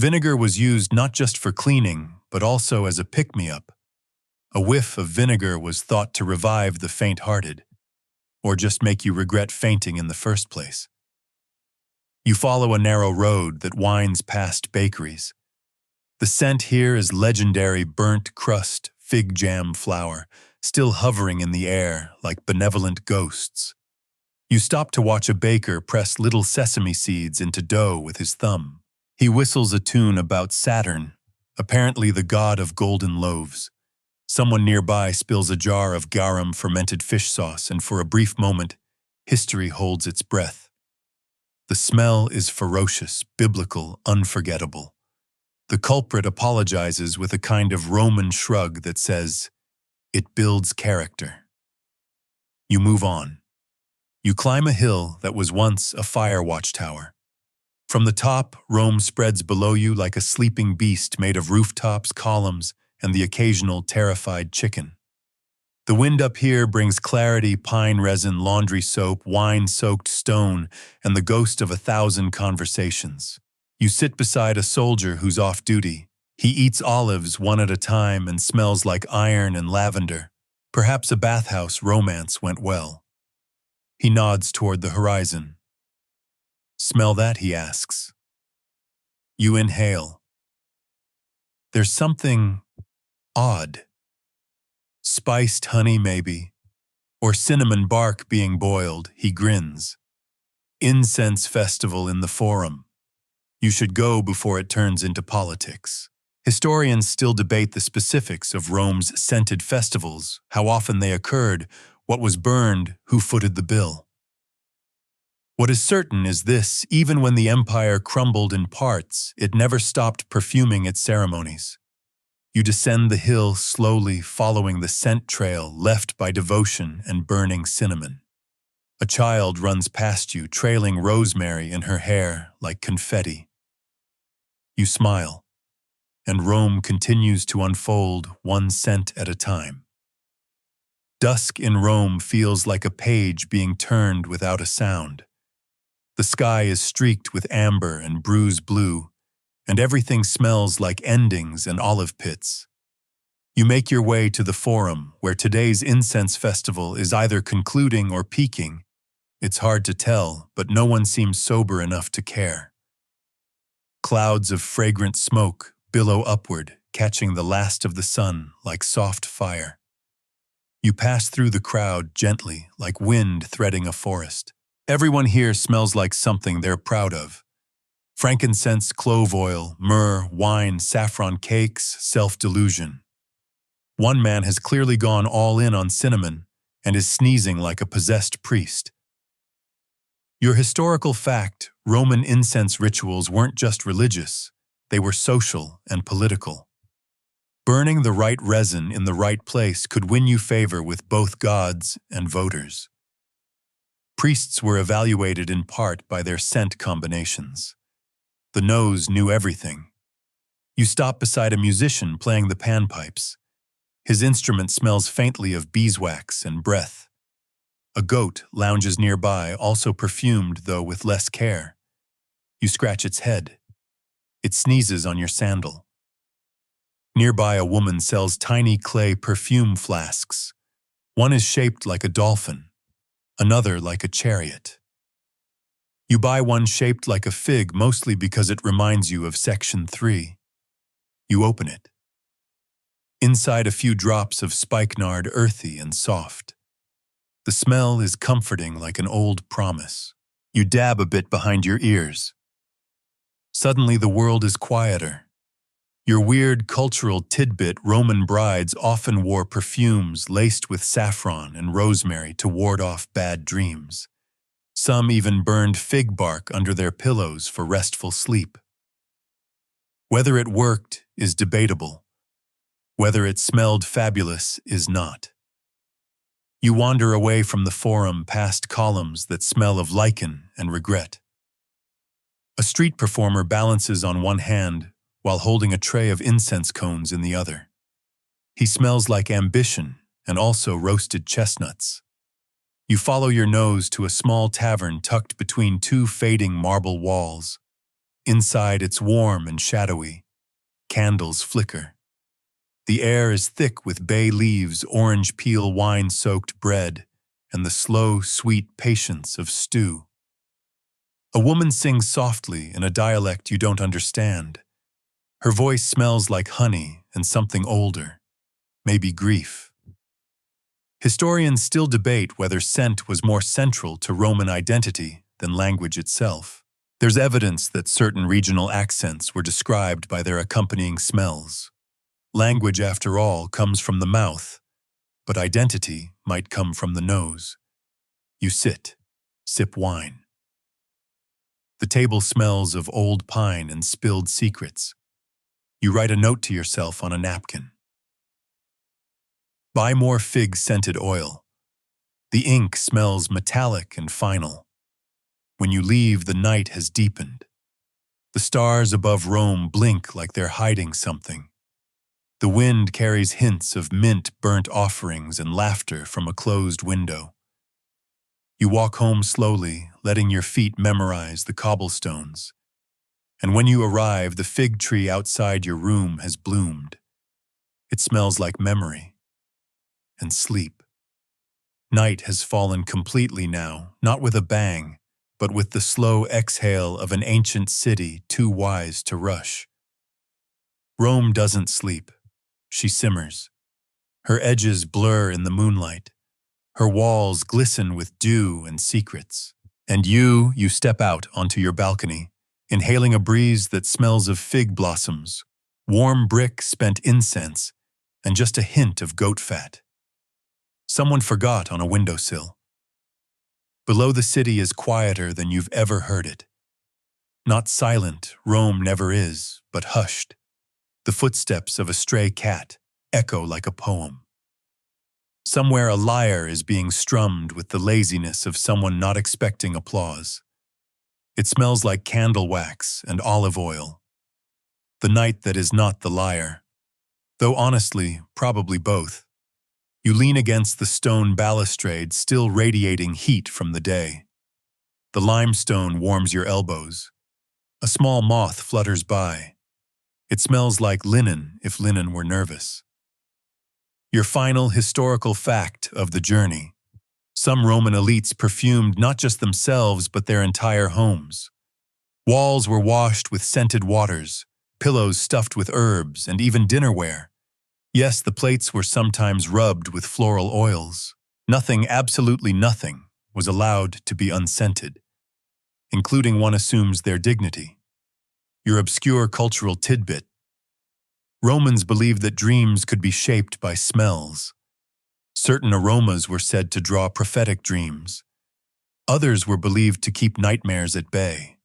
Vinegar was used not just for cleaning, but also as a pick-me-up. A whiff of vinegar was thought to revive the faint-hearted, or just make you regret fainting in the first place. You follow a narrow road that winds past bakeries. The scent here is legendary burnt crust fig jam flour, still hovering in the air like benevolent ghosts. You stop to watch a baker press little sesame seeds into dough with his thumb. He whistles a tune about Saturn, apparently the god of golden loaves. Someone nearby spills a jar of garum fermented fish sauce, and for a brief moment, history holds its breath. The smell is ferocious, biblical, unforgettable. The culprit apologizes with a kind of Roman shrug that says, "It builds character." You move on. You climb a hill that was once a fire watchtower. From the top, Rome spreads below you like a sleeping beast made of rooftops, columns, and the occasional terrified chicken. The wind up here brings clarity, pine resin, laundry soap, wine-soaked stone, and the ghost of 1,000 conversations. You sit beside a soldier who's off duty. He eats olives one at a time and smells like iron and lavender. Perhaps a bathhouse romance went well. He nods toward the horizon. "Smell that?" he asks. You inhale. There's something odd. Spiced honey, maybe, or cinnamon bark being boiled. He grins. Incense festival in the Forum. You should go before it turns into politics. Historians still debate the specifics of Rome's scented festivals, how often they occurred, what was burned, who footed the bill. What is certain is this: even when the empire crumbled in parts, it never stopped perfuming its ceremonies. You descend the hill slowly, following the scent trail left by devotion and burning cinnamon. A child runs past you, trailing rosemary in her hair like confetti. You smile, and Rome continues to unfold one scent at a time. Dusk in Rome feels like a page being turned without a sound. The sky is streaked with amber and bruise blue, and everything smells like endings and olive pits. You make your way to the Forum, where today's incense festival is either concluding or peaking. It's hard to tell, but no one seems sober enough to care. Clouds of fragrant smoke billow upward, catching the last of the sun like soft fire. You pass through the crowd gently, like wind threading a forest. Everyone here smells like something they're proud of. Frankincense, clove oil, myrrh, wine, saffron cakes, self-delusion. One man has clearly gone all in on cinnamon and is sneezing like a possessed priest. Your historical fact: Roman incense rituals weren't just religious, they were social and political. Burning the right resin in the right place could win you favor with both gods and voters. Priests were evaluated in part by their scent combinations. The nose knew everything. You stop beside a musician playing the panpipes. His instrument smells faintly of beeswax and breath. A goat lounges nearby, also perfumed, though with less care. You scratch its head. It sneezes on your sandal. Nearby, a woman sells tiny clay perfume flasks. One is shaped like a dolphin, another like a chariot. You buy one shaped like a fig mostly because it reminds you of Section 3. You open it. Inside, a few drops of spikenard, earthy and soft. The smell is comforting, like an old promise. You dab a bit behind your ears. Suddenly, the world is quieter. Your weird cultural tidbit: Roman brides often wore perfumes laced with saffron and rosemary to ward off bad dreams. Some even burned fig bark under their pillows for restful sleep. Whether it worked is debatable. Whether it smelled fabulous is not. You wander away from the forum, past columns that smell of lichen and regret. A street performer balances on one hand while holding a tray of incense cones in the other. He smells like ambition and also roasted chestnuts. You follow your nose to a small tavern tucked between two fading marble walls. Inside, it's warm and shadowy. Candles flicker. The air is thick with bay leaves, orange peel, wine-soaked bread, and the slow, sweet patience of stew. A woman sings softly in a dialect you don't understand. Her voice smells like honey and something older, maybe grief. Historians still debate whether scent was more central to Roman identity than language itself. There's evidence that certain regional accents were described by their accompanying smells. Language, after all, comes from the mouth, but identity might come from the nose. You sit, sip wine. The table smells of old pine and spilled secrets. You write a note to yourself on a napkin. Buy more fig-scented oil. The ink smells metallic and final. When you leave, the night has deepened. The stars above Rome blink like they're hiding something. The wind carries hints of mint, burnt offerings, and laughter from a closed window. You walk home slowly, letting your feet memorize the cobblestones. And when you arrive, the fig tree outside your room has bloomed. It smells like memory and sleep. Night has fallen completely now, not with a bang, but with the slow exhale of an ancient city too wise to rush. Rome doesn't sleep. She simmers. Her edges blur in the moonlight. Her walls glisten with dew and secrets. And you step out onto your balcony, inhaling a breeze that smells of fig blossoms, warm brick, spent incense, and just a hint of goat fat. Someone forgot on a windowsill. Below, the city is quieter than you've ever heard it. Not silent, Rome never is, but hushed. The footsteps of a stray cat echo like a poem. Somewhere, a lyre is being strummed with the laziness of someone not expecting applause. It smells like candle wax and olive oil. The night that is not the lyre. Though honestly, probably both. You lean against the stone balustrade, still radiating heat from the day. The limestone warms your elbows. A small moth flutters by. It smells like linen if linen were nervous. Your final historical fact of the journey. Some Roman elites perfumed not just themselves but their entire homes. Walls were washed with scented waters, pillows stuffed with herbs, and even dinnerware. Yes, the plates were sometimes rubbed with floral oils. Nothing, absolutely nothing, was allowed to be unscented. Including one assumes their dignity. Your obscure cultural tidbit. Romans believed that dreams could be shaped by smells. Certain aromas were said to draw prophetic dreams. Others were believed to keep nightmares at bay.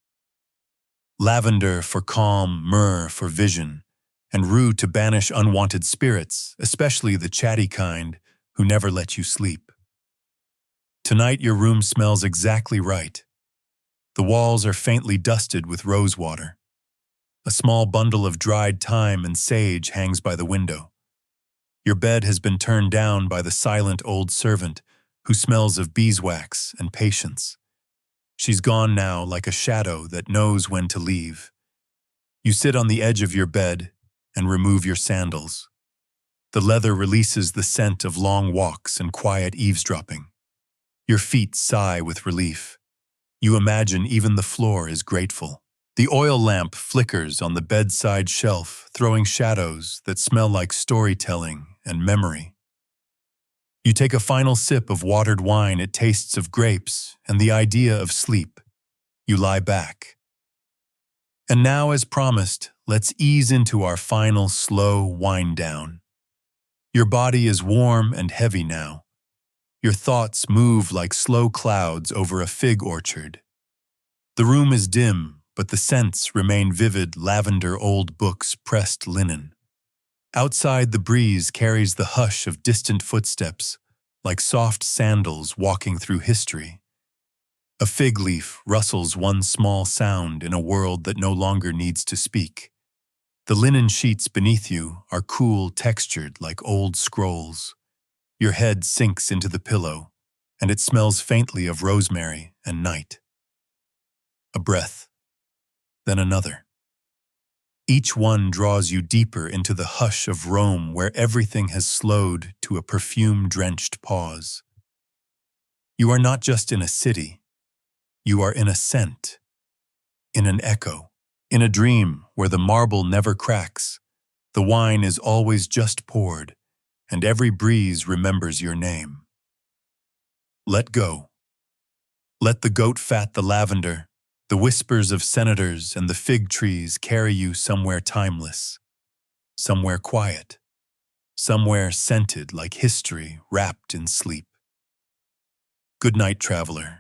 Lavender for calm, myrrh for vision, and rue to banish unwanted spirits, especially the chatty kind who never let you sleep. Tonight your room smells exactly right. The walls are faintly dusted with rosewater. A small bundle of dried thyme and sage hangs by the window. Your bed has been turned down by the silent old servant who smells of beeswax and patience. She's gone now like a shadow that knows when to leave. You sit on the edge of your bed and remove your sandals. The leather releases the scent of long walks and quiet eavesdropping. Your feet sigh with relief. You imagine even the floor is grateful. The oil lamp flickers on the bedside shelf, throwing shadows that smell like storytelling and memory. You take a final sip of watered wine. It tastes of grapes and the idea of sleep. You lie back. And now, as promised, let's ease into our final slow wind down. Your body is warm and heavy now. Your thoughts move like slow clouds over a fig orchard. The room is dim, but the scents remain vivid: lavender, old books, pressed linen. Outside, the breeze carries the hush of distant footsteps, like soft sandals walking through history. A fig leaf rustles one small sound in a world that no longer needs to speak. The linen sheets beneath you are cool, textured like old scrolls. Your head sinks into the pillow, and it smells faintly of rosemary and night. A breath, then another. Each one draws you deeper into the hush of Rome, where everything has slowed to a perfume-drenched pause. You are not just in a city. You are in a scent, in an echo, in a dream where the marble never cracks, the wine is always just poured, and every breeze remembers your name. Let go. Let the goat fat, the lavender, the whispers of senators, and the fig trees carry you somewhere timeless, somewhere quiet, somewhere scented like history wrapped in sleep. Good night, traveler.